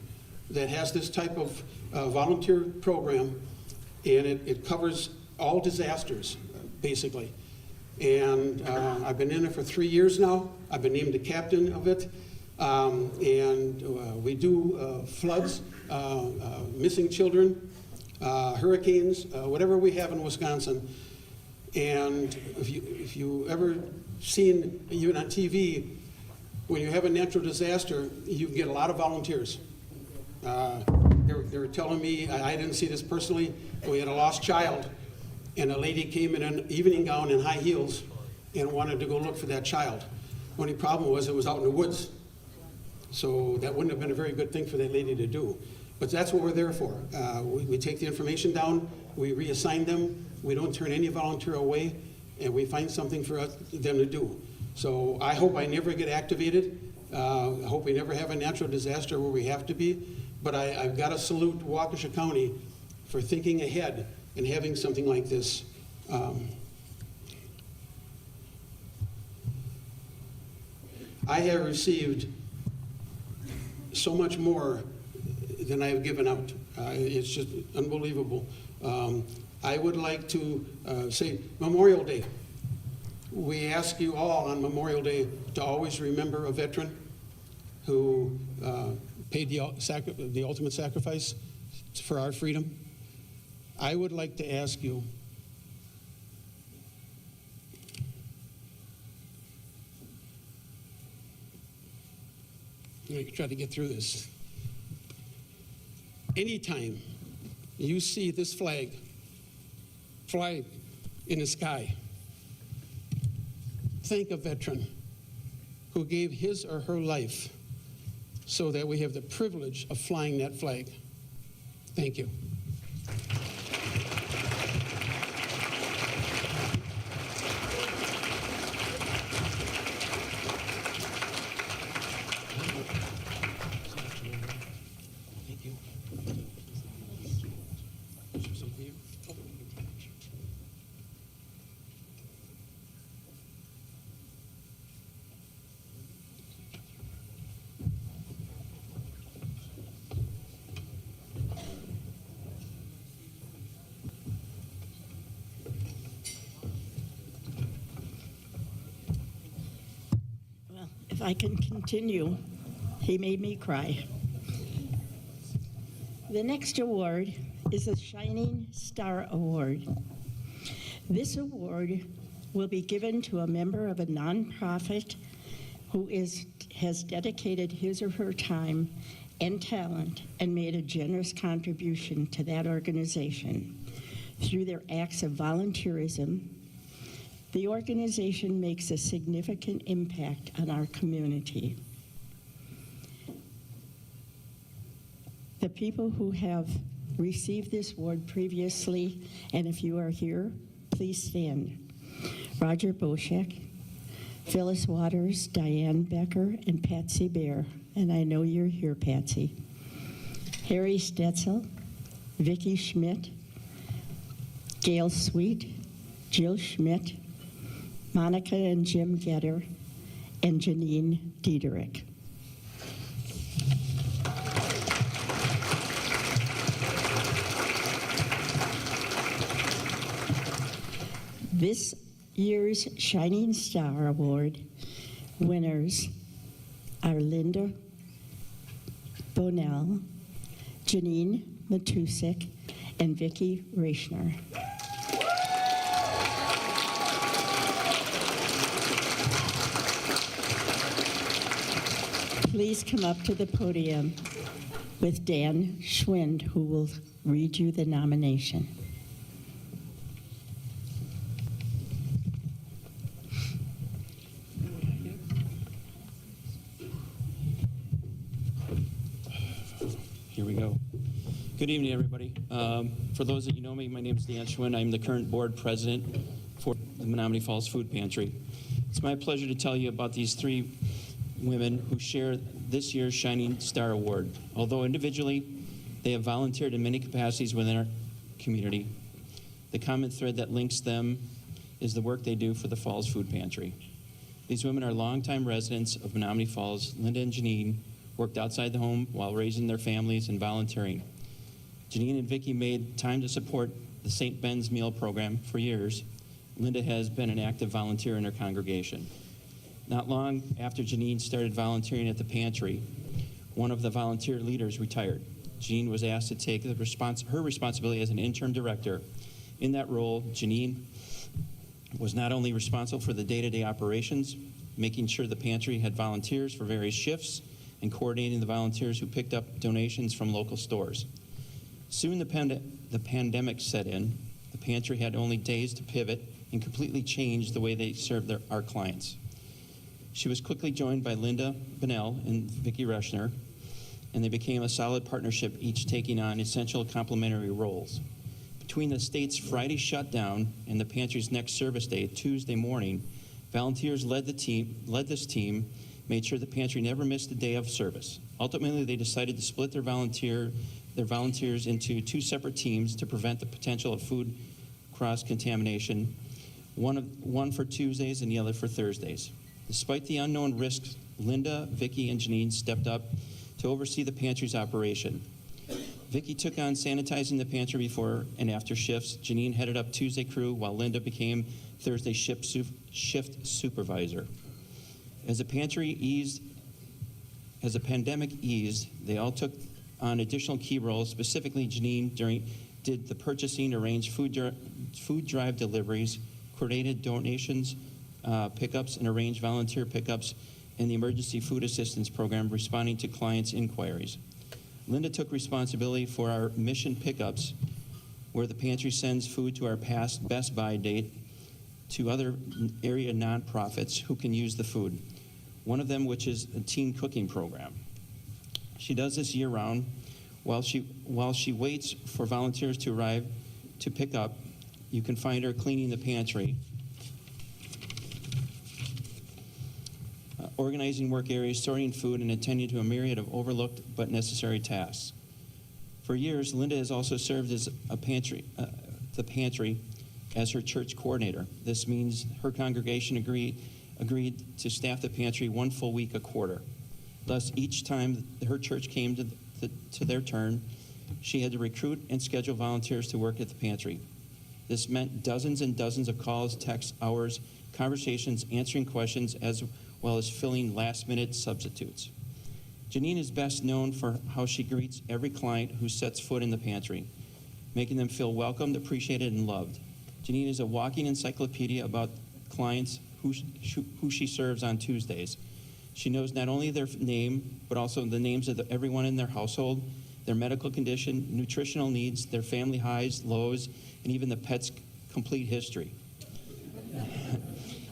that has this type of volunteer program, and it covers all disasters, basically. And I've been in it for 3 years now. I've been named the captain of it. And we do floods, missing children, hurricanes, whatever we have in Wisconsin. And if you ever seen, even on TV, when you have a natural disaster, you get a lot of volunteers. They were telling me, I didn't see this personally, but we had a lost child, and a lady came in an evening gown and high heels and wanted to go look for that child. Only problem was it was out in the woods. So that wouldn't have been a very good thing for that lady to do. But that's what we're there for. We take the information down, we reassign them, we don't turn any volunteer away, and we find something for them to do. So I hope I never get activated. I hope we never have a natural disaster where we have to be. But I've got to salute Waukesha County for thinking ahead and having something like this. I have received so much more than I have given out. It's just unbelievable. I would like to say Memorial Day. We ask you all on Memorial Day to always remember a veteran who paid the ultimate sacrifice for our freedom. I would like to ask you, I can try to get through this. Anytime you see this flag fly in the sky, thank a veteran who gave his or her life so that we have the privilege of flying that flag. Thank you. Well, if I can continue, he made me cry. The next award is the Shining Star Award. This award will be given to a member of a nonprofit who has dedicated his or her time and talent and made a generous contribution to that organization. Through their acts of volunteerism, the organization makes a significant impact on our community. The people who have received this award previously, and if you are here, please stand. Roger Boschek, Phyllis Waters, Diane Becker, and Patsy Bear. And I know you're here, Patsy. Harry Stetzel, Vicki Schmidt, Gail Sweet, Jill Schmidt, Monica and Jim Getter, and Janine Diederich. This year's Shining Star Award winners are Linda Bonell, Janine Matusik, and Vicki Reichner. Please come up to the podium with Dan Schwind, who will read you the nomination. Here we go. Good evening, everybody. For those that you know me, my name is Dan Schwinn. I'm the current board president for the Menomonee Falls Food Pantry. It's my pleasure to tell you about these three women who share this year's Shining Star Award. Although individually, they have volunteered in many capacities within our community, the common thread that links them is the work they do for the Falls Food Pantry. These women are longtime residents of Menomonee Falls. Linda and Janine worked outside the home while raising their families and volunteering. Janine and Vicki made time to support the St. Ben's Meal Program for years. Linda has been an active volunteer in her congregation. Not long after Janine started volunteering at the pantry, one of the volunteer leaders retired. Janine was asked to take her responsibility as an interim director. In that role, Janine was not only responsible for the day-to-day operations, making sure the pantry had volunteers for various shifts, and coordinating the volunteers who picked up donations from local stores. Soon the pandemic set in. The pantry had only days to pivot and completely change the way they served our clients. She was quickly joined by Linda Bonnell and Vicki Reschner, and they became a solid partnership, each taking on essential complementary roles. Between the state's Friday shutdown and the pantry's next service day, Tuesday morning, volunteers led this team, made sure the pantry never missed a day of service. Ultimately, they decided to split their volunteers into two separate teams to prevent the potential of food cross-contamination, one for Tuesdays and the other for Thursdays. Despite the unknown risks, Linda, Vicki, and Janine stepped up to oversee the pantry's operation. Vicki took on sanitizing the pantry before and after shifts. Janine headed up Tuesday crew, while Linda became Thursday shift supervisor. As the pandemic eased, they all took on additional key roles. Specifically, Janine did the purchasing, arranged food drive deliveries, coordinated donations, pickups, and arranged volunteer pickups in the emergency food assistance program, responding to clients' inquiries. Linda took responsibility for our mission pickups, where the pantry sends food to our past Best Buy date to other area nonprofits who can use the food. One of them, which is a teen cooking program. She does this year-round. While she waits for volunteers to arrive to pick up, you can find her cleaning the pantry, organizing work areas, sorting food, and attending to a myriad of overlooked but necessary tasks. For years, Linda has also served as the pantry as her church coordinator. This means her congregation agreed to staff the pantry one full week a quarter. Thus, each time her church came to their turn, she had to recruit and schedule volunteers to work at the pantry. This meant dozens and dozens of calls, texts, hours, conversations, answering questions, as well as filling last-minute substitutes. Janine is best known for how she greets every client who sets foot in the pantry, making them feel welcomed, appreciated, and loved. Janine is a walking encyclopedia about clients who she serves on Tuesdays. She knows not only their name, but also the names of everyone in their household, their medical condition, nutritional needs, their family highs, lows, and even the pet's complete history.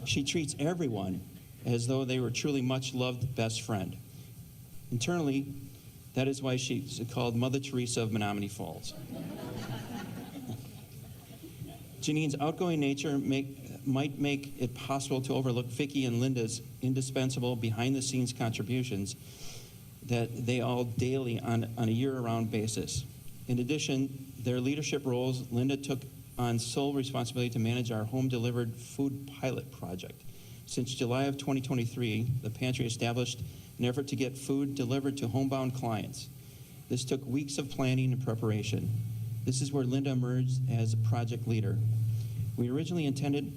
She treats everyone as though they were truly much-loved best friend. Internally, that is why she's called Mother Teresa of Menomonee Falls. Janine's outgoing nature might make it possible to overlook Vicki and Linda's indispensable behind-the-scenes contributions that they all daily on a year-round basis. In addition, their leadership roles, Linda took on sole responsibility to manage our home-delivered food pilot project. Since July of 2023, the pantry established an effort to get food delivered to homebound clients. This took weeks of planning and preparation. This is where Linda emerged as a project leader. We originally intended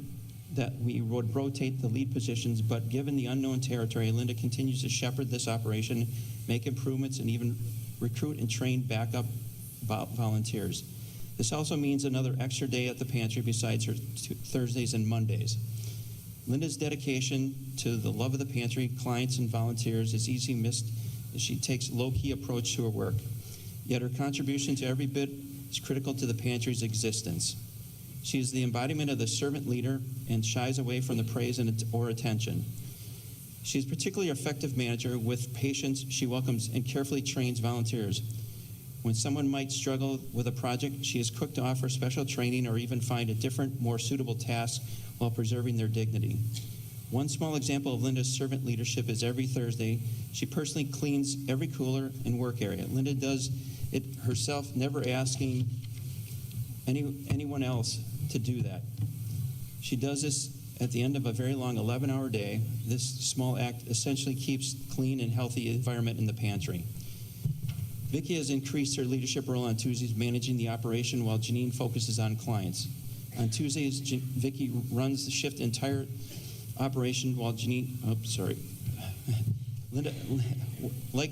that we would rotate the lead positions, but given the unknown territory, Linda continues to shepherd this operation, make improvements, and even recruit and train backup volunteers. This also means another extra day at the pantry besides her Thursdays and Mondays. Linda's dedication to the love of the pantry, clients, and volunteers is easily missed as she takes a low-key approach to her work. Yet her contribution to every bit is critical to the pantry's existence. She is the embodiment of the servant leader and shies away from the praise or attention. She is a particularly effective manager. With patience, she welcomes and carefully trains volunteers. When someone might struggle with a project, she is quick to offer special training or even find a different, more suitable task while preserving their dignity. One small example of Linda's servant leadership is every Thursday, she personally cleans every cooler and work area. Linda does it herself, never asking anyone else to do that. She does this at the end of a very long 11-hour day. This small act essentially keeps clean and healthy environment in the pantry. Vicki has increased her leadership role on Tuesdays, managing the operation while Janine focuses on clients. On Tuesdays, Vicki runs the shift entire operation while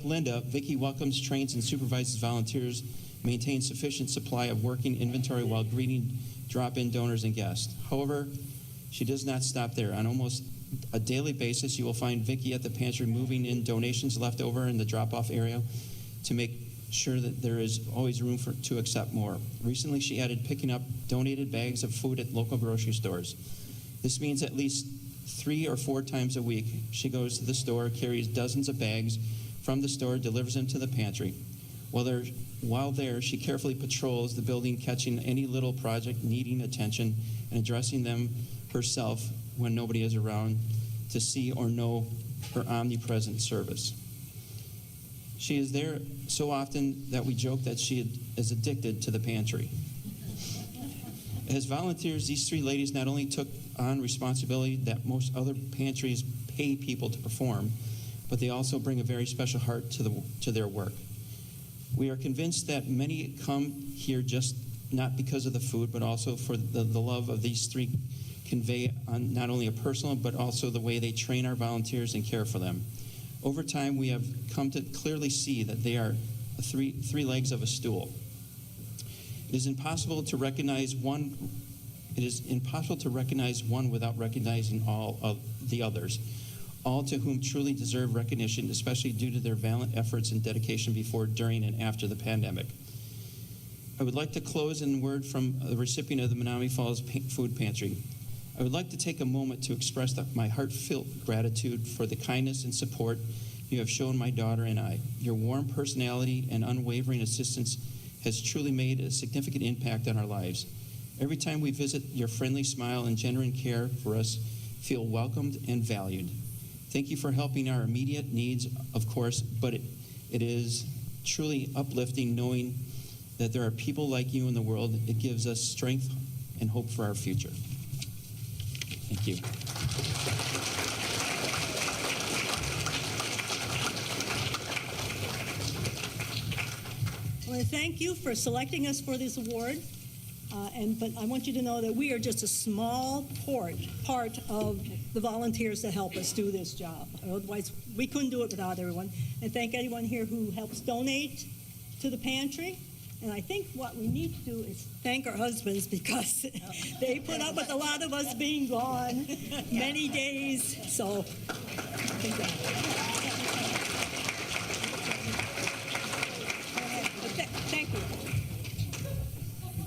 Linda, Vicki welcomes, trains, and supervises volunteers, maintains sufficient supply of working inventory while greeting drop-in donors and guests. However, she does not stop there. On almost a daily basis, you will find Vicki at the pantry moving in donations left over in the drop-off area to make sure that there is always room to accept more. Recently, she added picking up donated bags of food at local grocery stores. This means at least 3 or 4 times a week, she goes to the store, carries dozens of bags from the store, delivers them to the pantry. While there, she carefully patrols the building, catching any little project needing attention and addressing them herself when nobody is around to see or know her omnipresent service. She is there so often that we joke that she is addicted to the pantry. As volunteers, these 3 ladies not only took on responsibility that most other pantries pay people to perform, but they also bring a very special heart to their work. We are convinced that many come here just not because of the food, but also for the love of these 3 convey on not only a personal, but also the way they train our volunteers and care for them. Over time, we have come to clearly see that they are three legs of a stool. It is impossible to recognize one without recognizing all of the others, all to whom truly deserve recognition, especially due to their valiant efforts and dedication before, during, and after the pandemic. I would like to close in a word from the recipient of the Menomonee Falls Food Pantry. I would like to take a moment to express my heartfelt gratitude for the kindness and support you have shown my daughter and I. Your warm personality and unwavering assistance has truly made a significant impact on our lives. Every time we visit, your friendly smile and genuine care for us feel welcomed and valued. Thank you for helping our immediate needs, of course, but it is truly uplifting knowing that there are people like you in the world. It gives us strength and hope for our future. Thank you. I want to thank you for selecting us for this award, but I want you to know that we are just a small part of the volunteers that help us do this job. Otherwise, we couldn't do it without everyone. And thank anyone here who helps donate to the pantry. And I think what we need to do is thank our husbands because they put up with a lot of us being gone many days. So, thank you.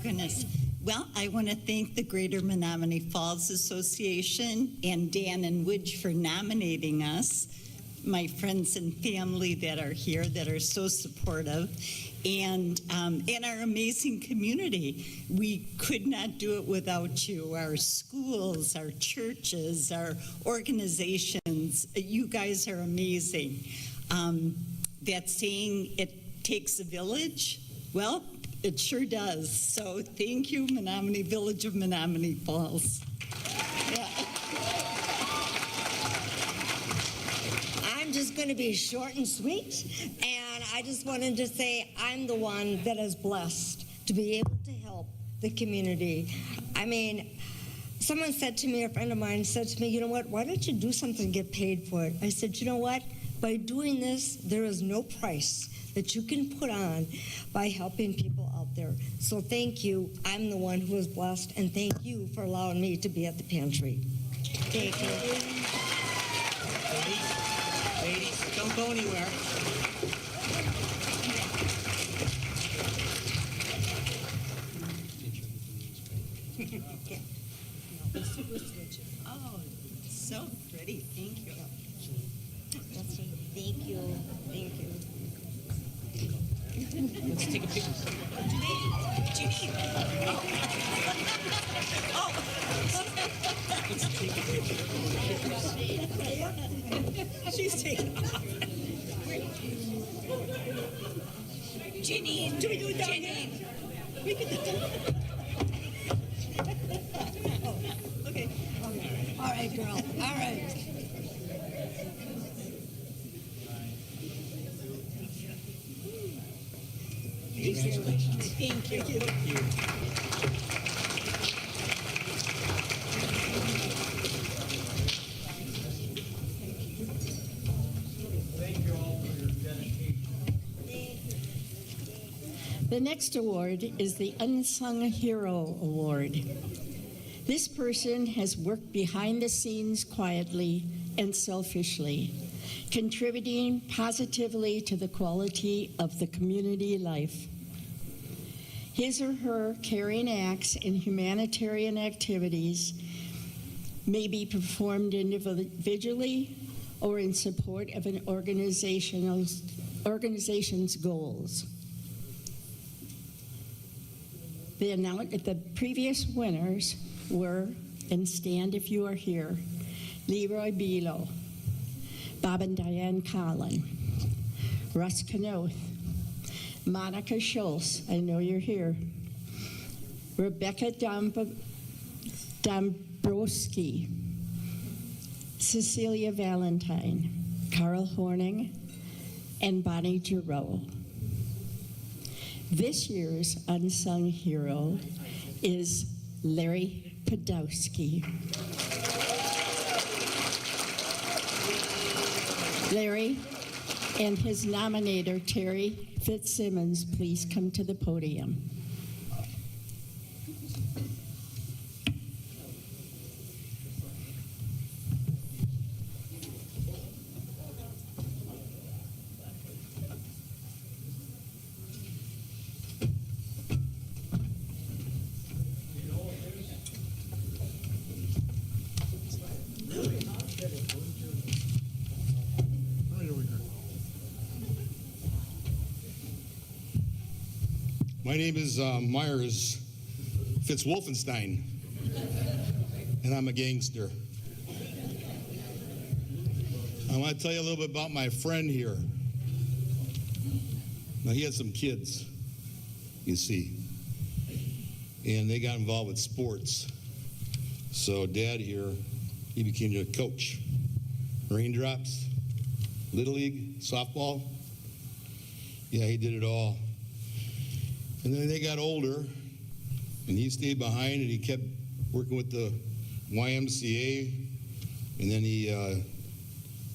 Goodness. Well, I want to thank the Greater Menomonee Falls Association and Dan and Widge for nominating us, my friends and family that are here that are so supportive, and our amazing community. We could not do it without you, our schools, our churches, our organizations. You guys are amazing. That saying, it takes a village, well, it sure does. So thank you, Menomonee Village of Menomonee Falls. Yeah. I'm just going to be short and sweet, and I just wanted to say I'm the one that is blessed to be able to help the community. I mean, someone said to me, a friend of mine said to me, you know what, why don't you do something and get paid for it? I said, you know what, by doing this, there is no price that you can put on by helping people out there. So thank you. I'm the one who is blessed, and thank you for allowing me to be at the pantry. Thank you. Ladies, don't go anywhere. Oh, so pretty. Thank you. Thank you. Thank you. Let's take a picture. Let's take a picture. She's taking off. Janine, Should we do it down here? We could do it. Oh, okay. All right, girl. All right. Congratulations. Thank you. The next award is the Unsung Hero Award. This person has worked behind the scenes quietly and selfishly, contributing positively to the quality of the community life. His or her caring acts and humanitarian activities may be performed individually or in support of an organization's goals. The previous winners were, and stand if you are here, Leroy Bilo, Bob and Diane Collin, Russ Knoth, Monica Schultz, I know you're here, Rebecca Dombrowski, Cecilia Valentine, Carl Horning, and Bonnie Giroux. This year's unsung hero is Larry Podowski. Larry and his nominator, Terry Fitzsimmons, please come to the podium. My name is Myers Fitzwolfenstein, and I'm a gangster. I want to tell you a little bit about my friend here. Now, he had some kids, you see, and they got involved with sports. So Dad here, he became a coach. Raindrops, Little League, softball. Yeah, he did it all. And then they got older, and he stayed behind, and he kept working with the YMCA, and then he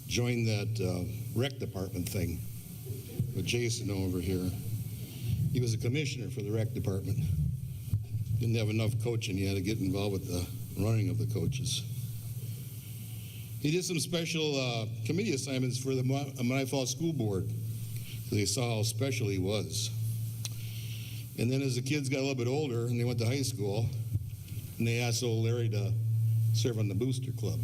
joined that rec department thing with Jason over here. He was a commissioner for the rec department. Didn't have enough coaching. He had to get involved with the running of the coaches. He did some special committee assignments for the Menomonee Falls School Board, because they saw how special he was. And then as the kids got a little bit older and they went to high school, and they asked old Larry to serve on the booster club.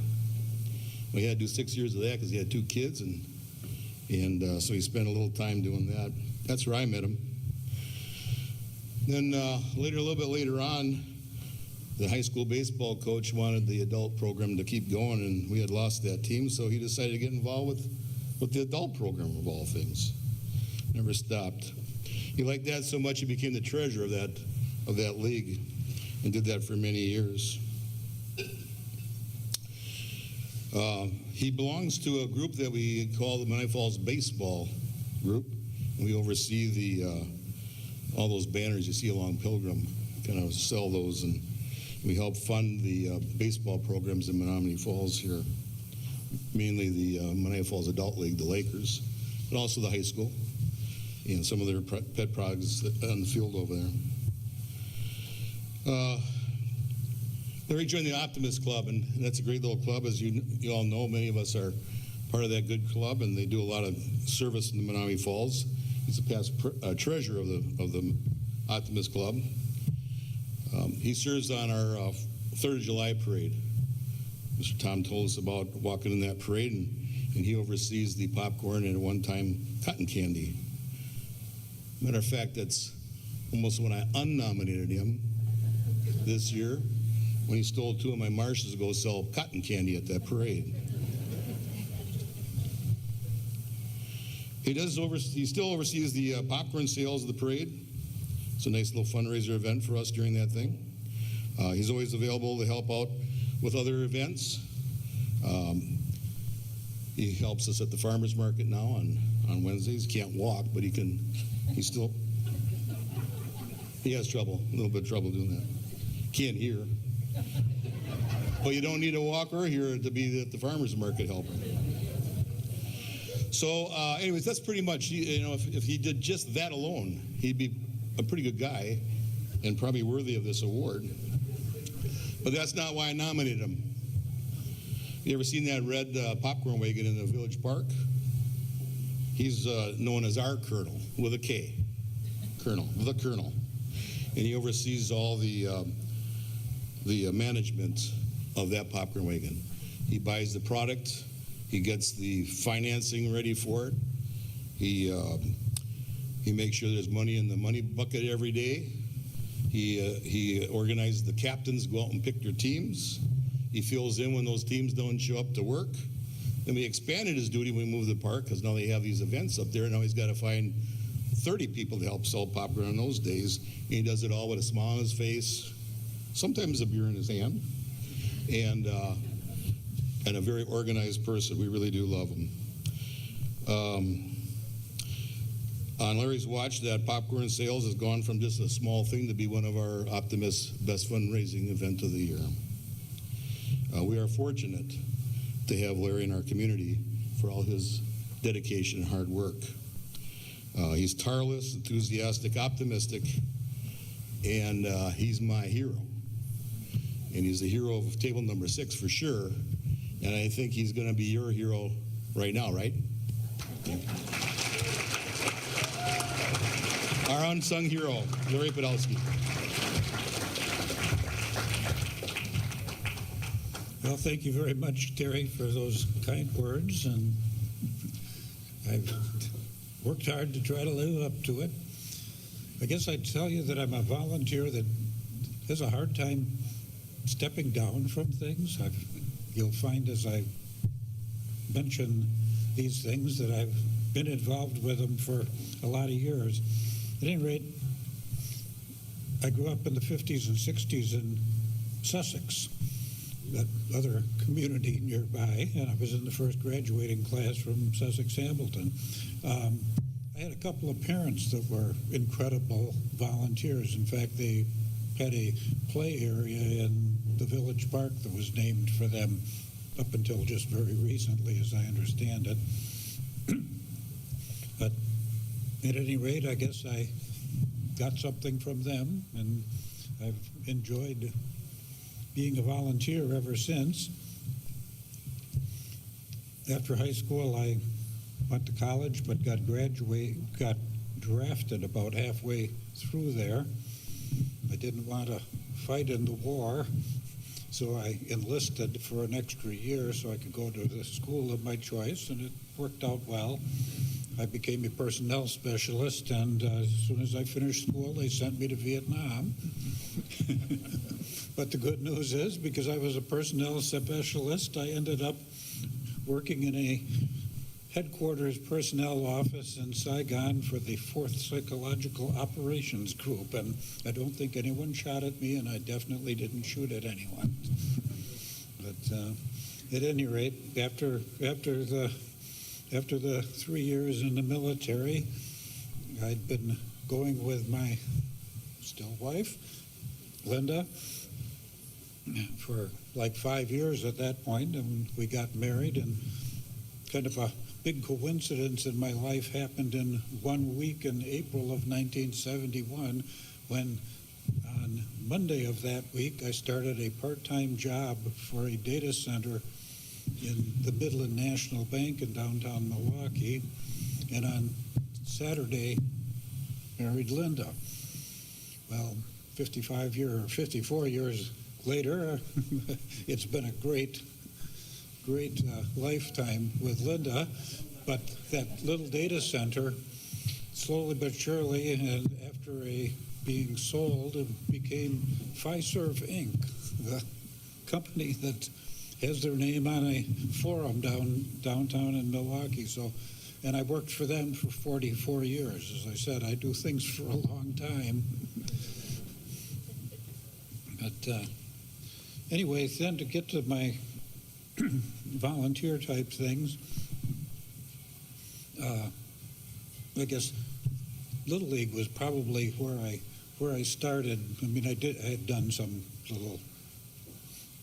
Well, he had to do 6 years of that because he had 2 kids, and so he spent a little time doing that. That's where I met him. Then a little bit later on, the high school baseball coach wanted the adult program to keep going, and we had lost that team, so he decided to get involved with the adult program of all things. Never stopped. He liked that so much he became the treasurer of that league and did that for many years. He belongs to a group that we call the Menomonee Falls Baseball Group. We oversee all those banners you see along Pilgrim, kind of sell those, and we help fund the baseball programs in Menomonee Falls here, mainly the Menomonee Falls Adult League, the Lakers, but also the high school, and some of their pet projects on the field over there. Larry joined the Optimist Club, and that's a great little club. As you all know, many of us are part of that good club, and they do a lot of service in the Menomonee Falls. He's the past treasurer of the Optimist Club. He serves on our 3rd of July parade. Mr. Tom told us about walking in that parade, and he oversees the popcorn and at one time cotton candy. Matter of fact, that's almost when I unnominated him this year, when he stole 2 of my marshes to go sell cotton candy at that parade. He still oversees the popcorn sales of the parade. It's a nice little fundraiser event for us during that thing. He's always available to help out with other events. He helps us at the farmers market now on Wednesdays. He can't walk, but he has trouble, a little bit of trouble doing that. Can't hear. But you don't need a walker here to be at the farmers market helping. So anyways, that's pretty much, if he did just that alone, he'd be a pretty good guy and probably worthy of this award. But that's not why I nominated him. You ever seen that red popcorn wagon in the village park? He's known as our colonel, with a K. Colonel, the colonel. And he oversees all the management of that popcorn wagon. He buys the product. He gets the financing ready for it. He makes sure there's money in the money bucket every day. He organizes the captains go out and pick their teams. He fills in when those teams don't show up to work. Then we expanded his duty when we moved the park because now they have these events up there, and now he's got to find 30 people to help sell popcorn in those days. And he does it all with a smile on his face, sometimes a beer in his hand, and a very organized person. We really do love him. On Larry's watch, that popcorn sales has gone from just a small thing to be one of our Optimist Best Fundraising Event of the Year. We are fortunate to have Larry in our community for all his dedication and hard work. He's tireless, enthusiastic, optimistic, and he's my hero. And he's the hero of table number 6 for sure. And I think he's going to be your hero right now, right? Yeah. Our unsung hero, Larry Podolsky. Well, thank you very much, Terry, for those kind words, and I've worked hard to try to live up to it. I guess I'd tell you that I'm a volunteer that has a hard time stepping down from things. You'll find as I mention these things that I've been involved with them for a lot of years. At any rate, I grew up in the 50s and 60s in Sussex, that other community nearby, and I was in the first graduating class from Sussex Hamilton. I had a couple of parents that were incredible volunteers. In fact, they had a play area in the village park that was named for them up until just very recently, as I understand it. But at any rate, I guess I got something from them, and I've enjoyed being a volunteer ever since. After high school, I went to college, but got drafted about halfway through there. I didn't want to fight in the war, so I enlisted for an extra year so I could go to the school of my choice, and it worked out well. I became a personnel specialist, and as soon as I finished school, they sent me to Vietnam. But the good news is, because I was a personnel specialist, I ended up working in a headquarters personnel office in Saigon for the 4th Psychological Operations Group, and I don't think anyone shot at me, and I definitely didn't shoot at anyone. But at any rate, after the 3 years in the military, I'd been going with my still wife, Linda, for like 5 years at that point, and we got married, and kind of a big coincidence in my life happened in 1 week in April of 1971, when on Monday of that week I started a part-time job for a data center in the Midland National Bank in downtown Milwaukee, and on Saturday married Linda. Well, 54 years later, it's been a great lifetime with Linda, but that little data center, slowly but surely, and after being sold, it became Fiserv Inc., the company that has their name on a forum downtown in Milwaukee. So, and I worked for them for 44 years. As I said, I do things for a long time. But anyway, then to get to my volunteer type things, I guess Little League was probably where I started. I mean, I had done some little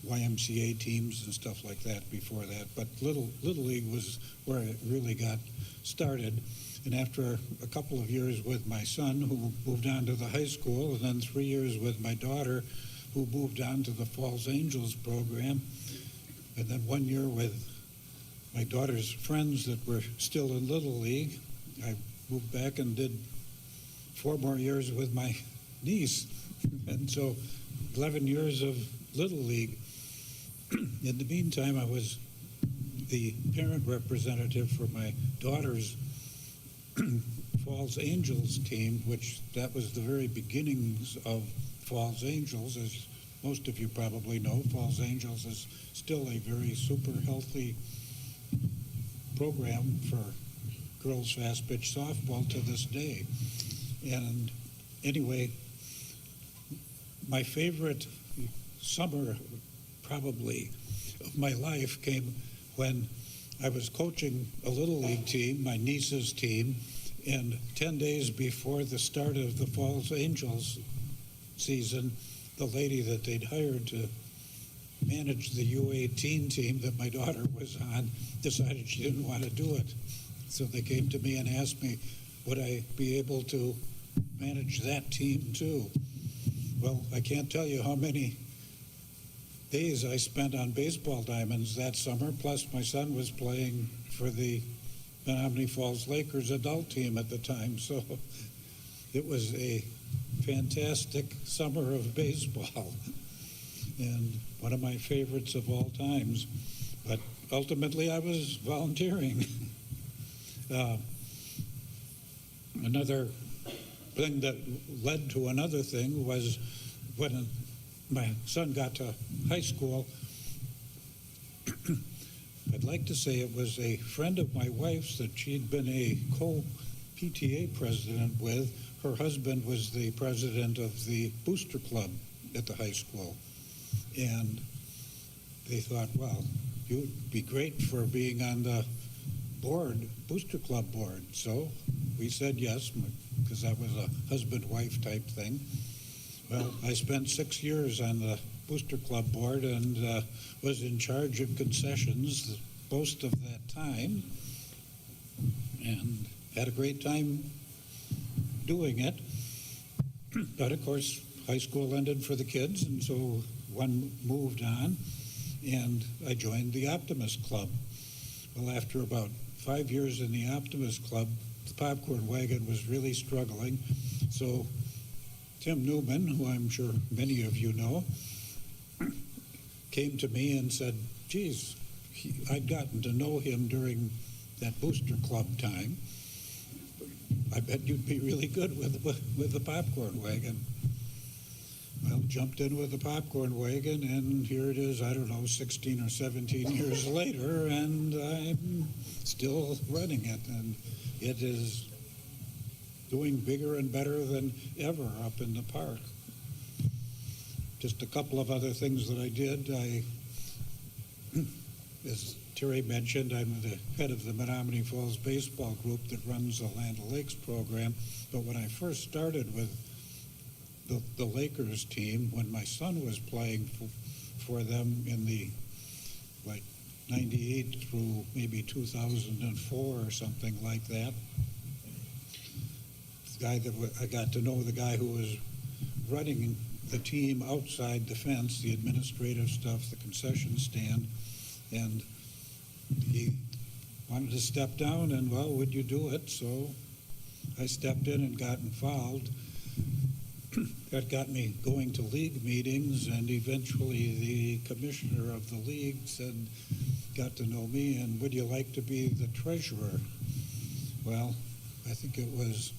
YMCA teams and stuff like that before that, but Little League was where I really got started. And after a couple of years with my son, who moved on to the high school, and then 3 years with my daughter, who moved on to the Falls Angels program, and then 1 year with my daughter's friends that were still in Little League, I moved back and did 4 more years with my niece. And so 11 years of Little League. In the meantime, I was the parent representative for my daughter's Falls Angels team, which that was the very beginnings of Falls Angels. As most of you probably know, Falls Angels is still a very super healthy program for girls fast pitch softball to this day. And anyway, my favorite summer probably of my life came when I was coaching a Little League team, my niece's team, and 10 days before the start of the Falls Angels season, the lady that they'd hired to manage the U18 team that my daughter was on decided she didn't want to do it. So they came to me and asked me, would I be able to manage that team too? Well, I can't tell you how many days I spent on baseball diamonds that summer, plus my son was playing for the Menomonee Falls Lakers adult team at the time, so it was a fantastic summer of baseball and one of my favorites of all times. But ultimately I was volunteering. Another thing that led to another thing was when my son got to high school, I'd like to say it was a friend of my wife's that she'd been a co-PTA president with. Her husband was the president of the booster club at the high school. And they thought, well, you'd be great for being on the board, booster club board. So we said yes, because that was a husband-wife type thing. Well, I spent 6 years on the Booster Club board and was in charge of concessions most of that time and had a great time doing it. But of course, high school ended for the kids, and so one moved on, and I joined the Optimist Club. Well, after about 5 years in the Optimist Club, the popcorn wagon was really struggling, so Tim Newman, who I'm sure many of you know, came to me and said, geez, I'd gotten to know him during that booster club time. I bet you'd be really good with the popcorn wagon. Well, jumped in with the popcorn wagon, and here it is, I don't know, 16 or 17 years later, and I'm still running it, and it is doing bigger and better than ever up in the park. Just a couple of other things that I did. As Terry mentioned, I'm the head of the Menomonee Falls baseball group that runs the Land O'Lakes program. But when I first started with the Lakers team, when my son was playing for them in the 98 through maybe 2004 or something like that, I got to know the guy who was running the team outside the fence, the administrative stuff, the concession stand, and he wanted to step down, and well, would you do it? So I stepped in and got involved. That got me going to league meetings, and eventually the commissioner of the league said, got to know me, and would you like to be the treasurer? Well, I think it was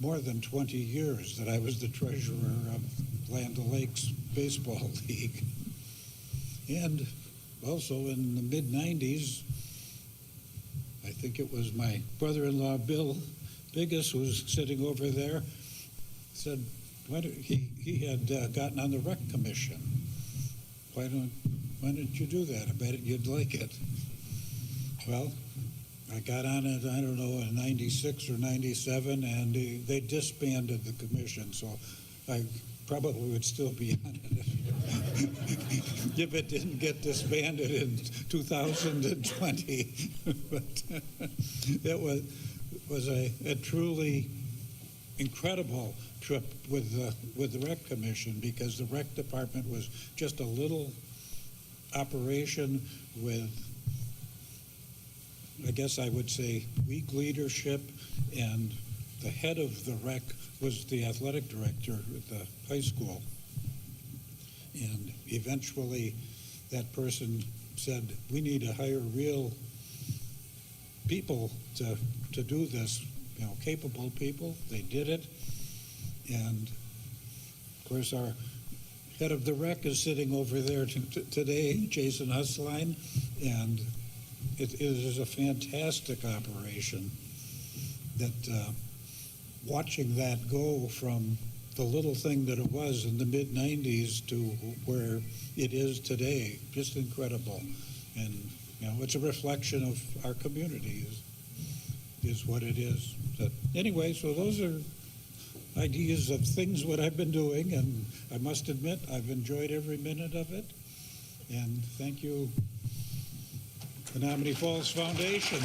more than 20 years that I was the treasurer of Land O'Lakes Baseball League. And also in the mid-90s, I think it was my brother-in-law, Bill Biggis, who's sitting over there, said, he had gotten on the rec commission. Why don't you do that? I bet you'd like it. Well, I got on it, I don't know, in 96 or 97, and they disbanded the commission, so I probably would still be on it if it didn't get disbanded in 2020. But it was, was a truly incredible trip with the Rec Commission, because the Rec Department was just a little operation with, I guess I would say, weak leadership, and the head of the Rec was the athletic director at the high school. And eventually that person said, we need to hire real people to do this, capable people. They did it. And of course, our head of the Rec is sitting over there today, Jason Husline, and it is a fantastic operation that watching that go from the little thing that it was in the mid-90s to where it is today, just incredible. And it's a reflection of our community is what it is. But anyway, so those are ideas of things what I've been doing, and I must admit I've enjoyed every minute of it. And thank you, Menomonee Falls Foundation.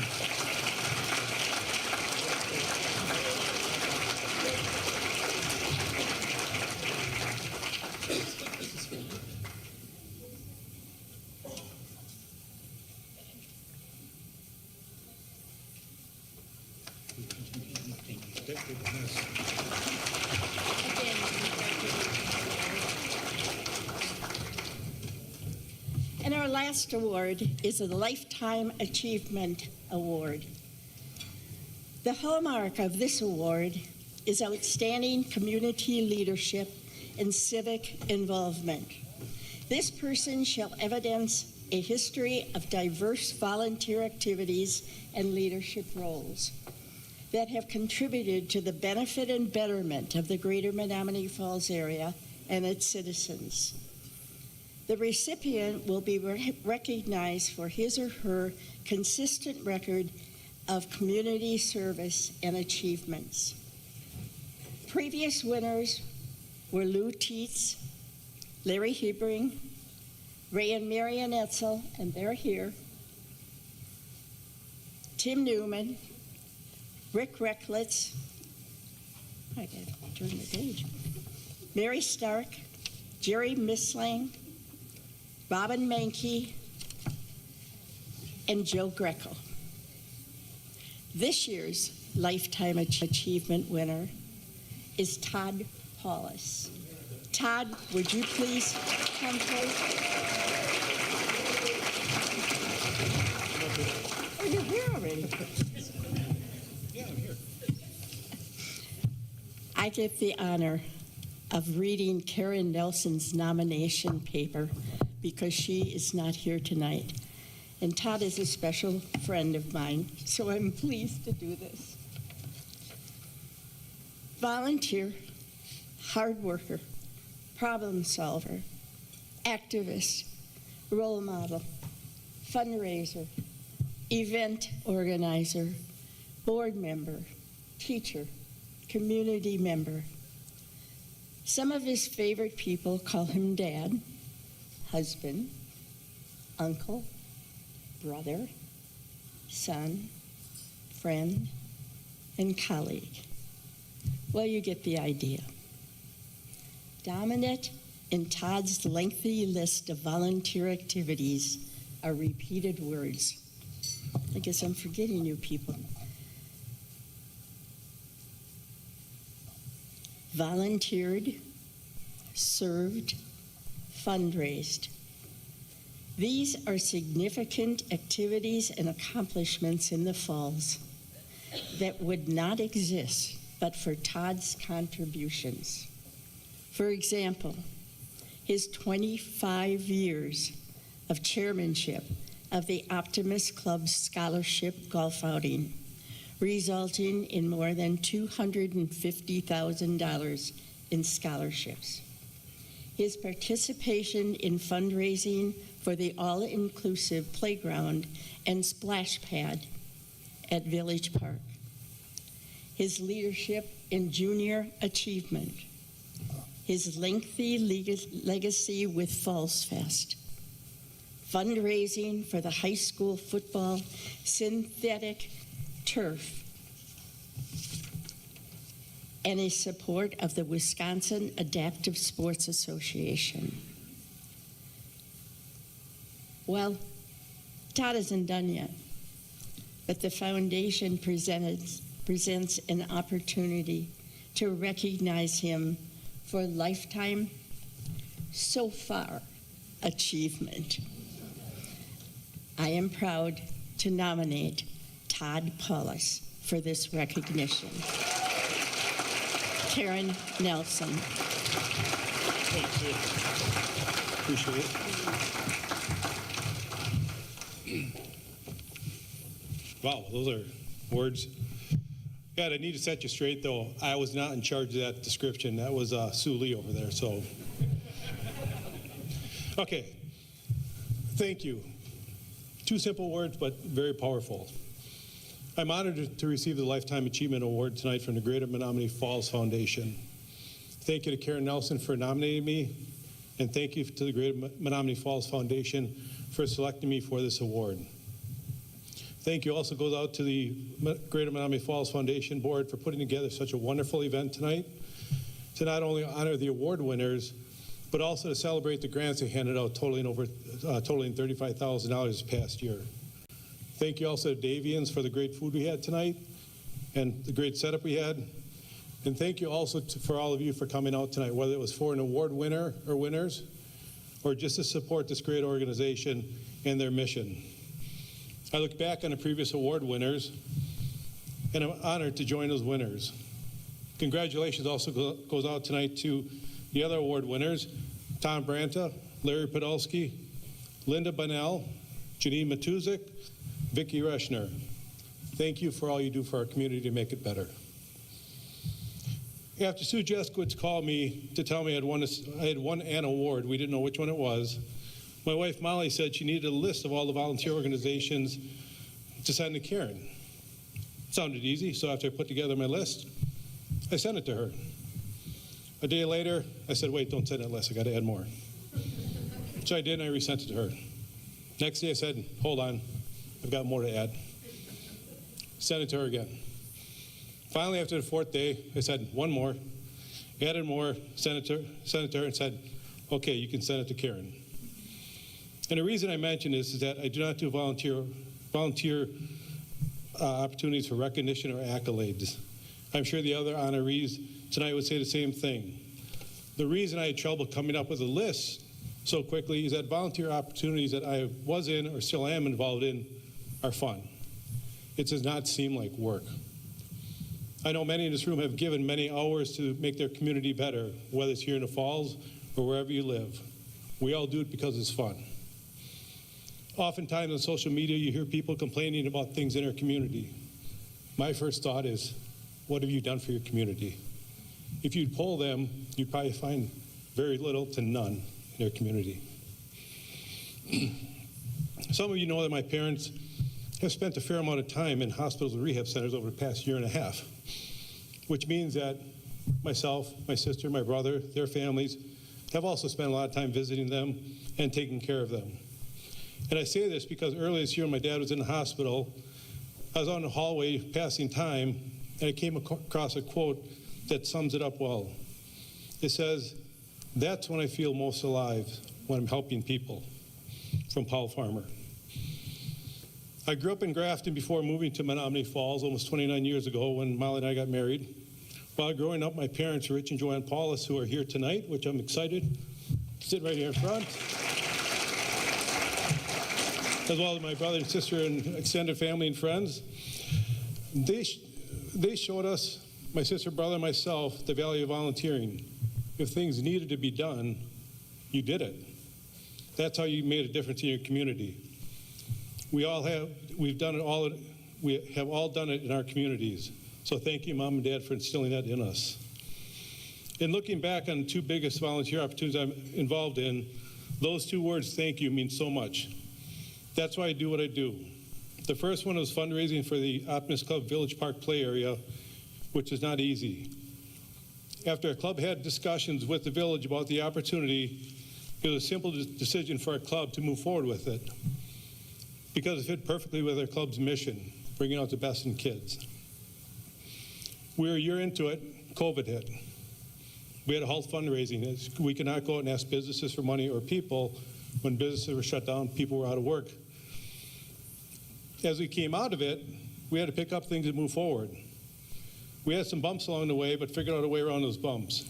And our last award is a Lifetime Achievement Award. The hallmark of this award is outstanding community leadership and civic involvement. This person shall evidence a history of diverse volunteer activities and leadership roles that have contributed to the benefit and betterment of the greater Menomonee Falls area and its citizens. The recipient will be recognized for his or her consistent record of community service and achievements. Previous winners were Lou Tietz, Larry Hebring, Ray and Marian Etzel, and they're here, Tim Newman, Rick Recklitz, I gotta turn the page, Mary Stark, Jerry Missling, Robin Mankey, and Joe Greco. This year's Lifetime Achievement winner is Todd Paulus. Todd, would you please come forward? Oh, you're here already. Yeah, I'm here. I get the honor of reading Karen Nelson's nomination paper because she is not here tonight. And Todd is a special friend of mine, so I'm pleased to do this. Volunteer, hard worker, problem solver, activist, role model, fundraiser, event organizer, board member, teacher, community member. Some of his favorite people call him Dad, husband, uncle, brother, son, friend, and colleague. Well, you get the idea. Dominant in Todd's lengthy list of volunteer activities are repeated words. I guess I'm forgetting you people. Volunteered, served, fundraised. These are significant activities and accomplishments in the Falls that would not exist but for Todd's contributions. For example, his 25 years of chairmanship of the Optimist Club Scholarship Golf Outing, resulting in more than $250,000 in scholarships. His participation in fundraising for the all-inclusive playground and splash pad at Village Park. His leadership in junior achievement. His lengthy legacy with Falls Fest. Fundraising for the high school football synthetic turf any support of the Wisconsin Adaptive Sports Association. Well, Todd isn't done yet, but the foundation presents an opportunity to recognize him for lifetime, so far, achievement. I am proud to nominate Todd Paulus for this recognition. Karen Nelson. Thank you. Appreciate it. Wow, those are words. God, I need to set you straight, though. I was not in charge of that description. That was Sue Lee over there, so. Okay, thank you. Two simple words, but very powerful. I'm honored to receive the Lifetime Achievement Award tonight from the Greater Menomonee Falls Foundation. Thank you to Karen Nelson for nominating me, and thank you to the Greater Menomonee Falls Foundation for selecting me for this award. Thank you also goes out to the Greater Menomonee Falls Foundation Board for putting together such a wonderful event tonight to not only honor the award winners, but also to celebrate the grants they handed out totaling $35,000 this past year. Thank you also to Davians for the great food we had tonight and the great setup we had. And thank you also for all of you for coming out tonight, whether it was for an award winner or winners, or just to support this great organization and their mission. I look back on the previous award winners, and I'm honored to join those winners. Congratulations also goes out tonight to the other award winners, Tom Branta, Larry Podolsky, Linda Bunnell, Janine Matuzik, Vicki Reschner. Thank you for all you do for our community to make it better. After Sue Jeskowitz called me to tell me I had won an award, we didn't know which one it was, my wife Molly said she needed a list of all the volunteer organizations to send to Karen. Sounded easy, so after I put together my list, I sent it to her. A day later, I said, wait, don't send that list, I gotta add more. So I did, and I resent it to her. Next day I said, hold on, I've got more to add. Sent it to her again. Finally, after the fourth day, I said, one more, added more, sent it to her, and said, okay, you can send it to Karen. And the reason I mention this is that I do not do volunteer opportunities for recognition or accolades. I'm sure the other honorees tonight would say the same thing. The reason I had trouble coming up with a list so quickly is that volunteer opportunities that I was in or still am involved in are fun. It does not seem like work. I know many in this room have given many hours to make their community better, whether it's here in the Falls or wherever you live. We all do it because it's fun. Oftentimes on social media, you hear people complaining about things in our community. My first thought is, what have you done for your community? If you'd poll them, you'd probably find very little to none in their community. Some of you know that my parents have spent a fair amount of time in hospitals and rehab centers over the past year and a half, which means that myself, my sister, my brother, their families have also spent a lot of time visiting them and taking care of them. And I say this because earlier this year when my dad was in the hospital, I was on the hallway passing time, and I came across a quote that sums it up well. It says, "That's when I feel most alive, when I'm helping people," from Paul Farmer. I grew up in Grafton before moving to Menomonee Falls almost 29 years ago when Molly and I got married. While growing up, my parents, Rich and Joanne Paulus, who are here tonight, which I'm excited, sitting right here in front, as well as my brother and sister and extended family and friends, they showed us, my sister, brother, and myself, the value of volunteering. If things needed to be done, you did it. That's how you made a difference in your community. We have all done it in our communities. So thank you, Mom and Dad, for instilling that in us. In looking back on the two biggest volunteer opportunities I'm involved in, those two words, thank you, mean so much. That's why I do what I do. The first one was fundraising for the Optimist Club Village Park Play Area, which is not easy. After our club had discussions with the village about the opportunity, it was a simple decision for our club to move forward with it because it fit perfectly with our club's mission, bringing out the best in kids. We were a year into it, COVID hit. We had to halt fundraising. We could not go out and ask businesses for money or people. When businesses were shut down, people were out of work. As we came out of it, we had to pick up things and move forward. We had some bumps along the way, but figured out a way around those bumps.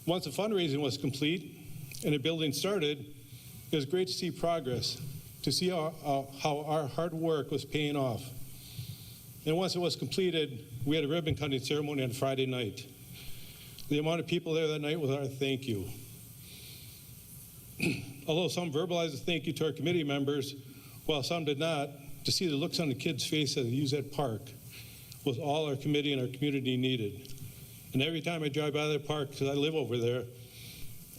Once the fundraising was complete and the building started, it was great to see progress, to see how our hard work was paying off. And once it was completed, we had a ribbon cutting ceremony on Friday night. The amount of people there that night was our thank you. Although some verbalized a thank you to our committee members, while some did not, to see the looks on the kids' faces as they use that park was all our committee and our community needed. And every time I drive by that park, because I live over there,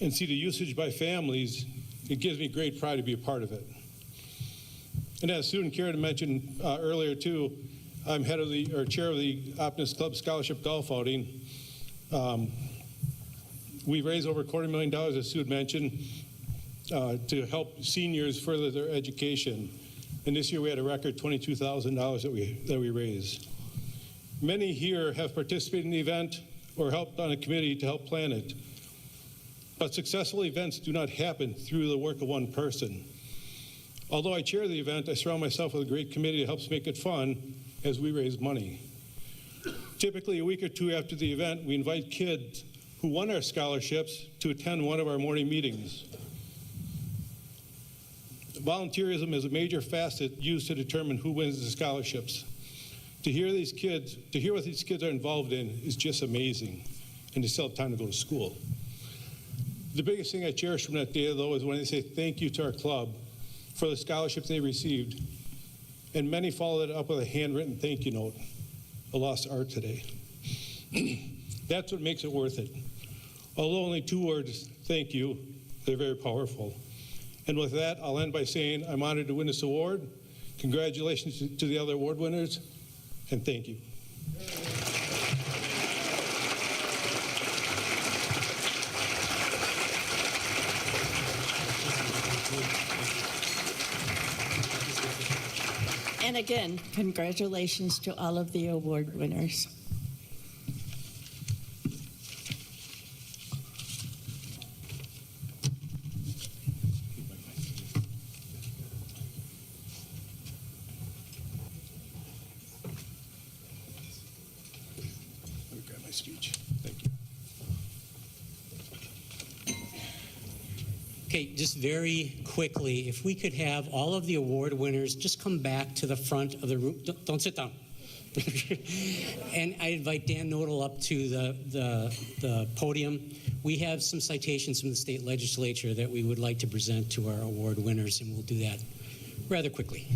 and see the usage by families, it gives me great pride to be a part of it. And as Sue and Karen mentioned earlier too, I'm chair of the Optimist Club Scholarship Golf Outing. We've raised over $250,000, as Sue had mentioned, to help seniors further their education. And this year we had a record $22,000 that we raised. Many here have participated in the event or helped on a committee to help plan it. But successful events do not happen through the work of one person. Although I chair the event, I surround myself with a great committee that helps make it fun as we raise money. Typically, a week or two after the event, we invite kids who won our scholarships to attend one of our morning meetings. Volunteerism is a major facet used to determine who wins the scholarships. To hear what these kids are involved in is just amazing, and they still have time to go to school. The biggest thing I cherish from that day, though, is when they say thank you to our club for the scholarships they received, and many followed it up with a handwritten thank you note, a lost art today. That's what makes it worth it. Although only 2 words, thank you, they're very powerful. And with that, I'll end by saying I'm honored to win this award. Congratulations to the other award winners, and thank you. And again, congratulations to all of the award winners. Let me grab my speech. Thank you. Okay, just very quickly, if we could have all of the award winners just come back to the front of the room. Don't sit down. And I invite Dan Nodal up to the podium. We have some citations from the state legislature that we would like to present to our award winners, and we'll do that rather quickly.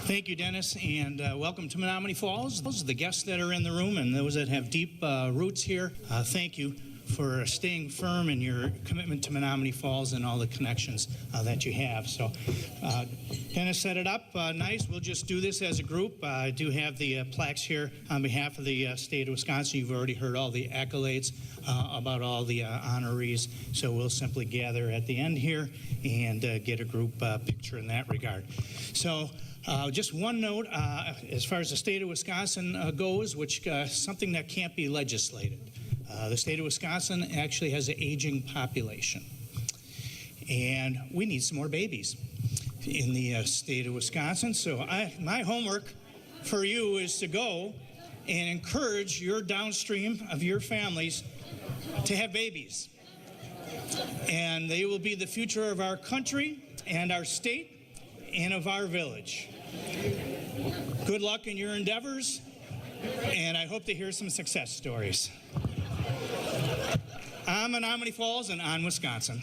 Thank you, Dennis, and welcome to Menomonee Falls. Those are the guests that are in the room and those that have deep roots here. Thank you for staying firm in your commitment to Menomonee Falls and all the connections that you have. So Dennis set it up nice. We'll just do this as a group. I do have the plaques here on behalf of the state of Wisconsin. You've already heard all the accolades about all the honorees. So we'll simply gather at the end here and get a group picture in that regard. So just one note, as far as the state of Wisconsin goes, which something that can't be legislated. The state of Wisconsin actually has an aging population, and we need some more babies in the state of Wisconsin. So my homework for you is to go and encourage your downstream of your families to have babies. And they will be the future of our country and our state and of our village. Good luck in your endeavors, and I hope to hear some success stories. On Menomonee Falls and on Wisconsin.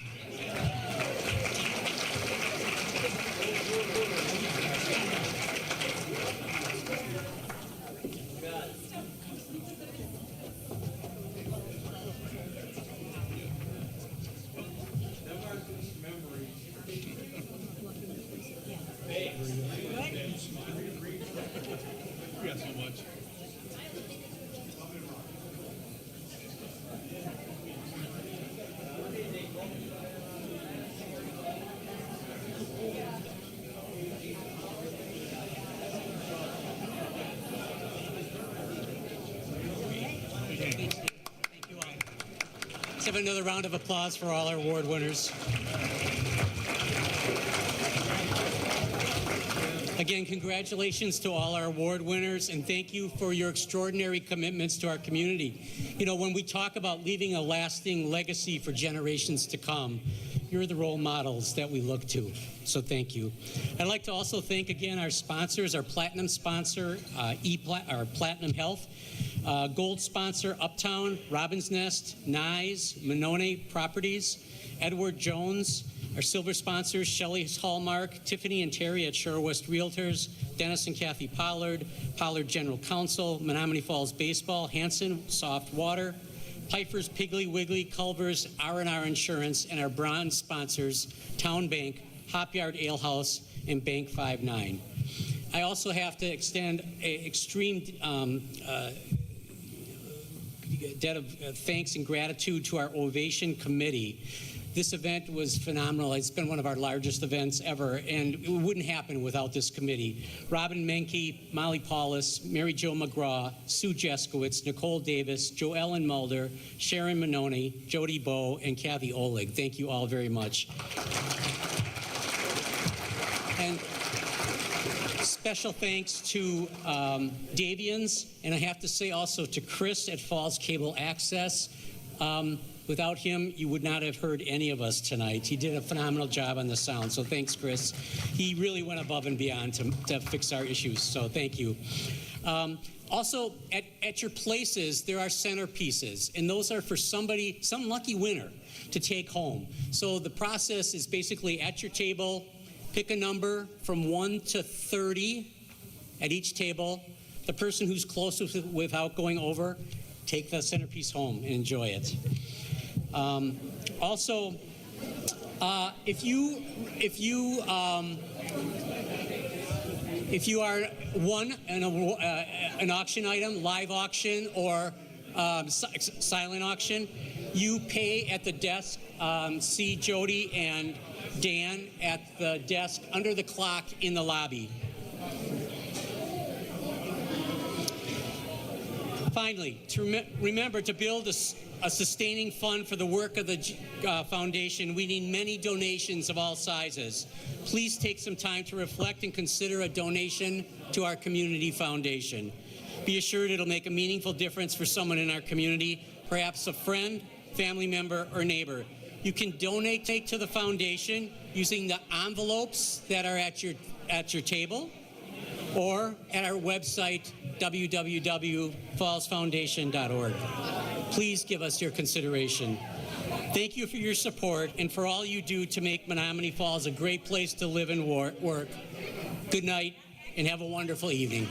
give another round of applause for all our award winners. Again, congratulations to all our award winners, and thank you for your extraordinary commitments to our community. You know, when we talk about leaving a lasting legacy for generations to come, you're the role models that we look to, so thank you. I'd like to also thank again our sponsors, our platinum sponsor, our Platinum Health, gold sponsor, Uptown, Robin's Nest, Nyes, Menomonee Properties, Edward Jones, our silver sponsors, Shelley's Hallmark, Tiffany and Terry at Shore West Realtors, Dennis and Kathy Pollard, Pollard General Counsel, Menomonee Falls Baseball, Hanson Soft Water, Piper's Piggly Wiggly, Culver's, R&R Insurance, and our bronze sponsors, Town Bank, Hopyard Ale House, and Bank 59. I also have to extend an extreme debt of thanks and gratitude to our Ovation Committee. This event was phenomenal. It's been one of our largest events ever, and it wouldn't happen without this committee. Robin Menke, Molly Paulus, Mary Jo McGraw, Sue Jeskowitz, Nicole Davis, Joellen Mulder, Sharon Menomonee, Jody Bowe, and Kathy Oleg. Thank you all very much. And special thanks to Davians, and I have to say also to Chris at Falls Cable Access. Without him, you would not have heard any of us tonight. He did a phenomenal job on the sound, so thanks, Chris. He really went above and beyond to fix our issues, so thank you. Also, at your places, there are centerpieces, and those are for some lucky winner to take home. So the process is basically at your table, pick a number from 1 to 30 at each table. The person who's closest without going over, take the centerpiece home and enjoy it. Also, if you are won an auction item, live auction or silent auction, you pay at the desk. See Jody and Dan at the desk under the clock in the lobby. Finally, to remember to build a sustaining fund for the work of the foundation, we need many donations of all sizes. Please take some time to reflect and consider a donation to our community foundation. Be assured it'll make a meaningful difference for someone in our community, perhaps a friend, family member, or neighbor. You can donate to the foundation using the envelopes that are at your table, or at our website, www.fallsfoundation.org. Please give us your consideration. Thank you for your support and for all you do to make Menomonee Falls a great place to live and work. Good night, and have a wonderful evening.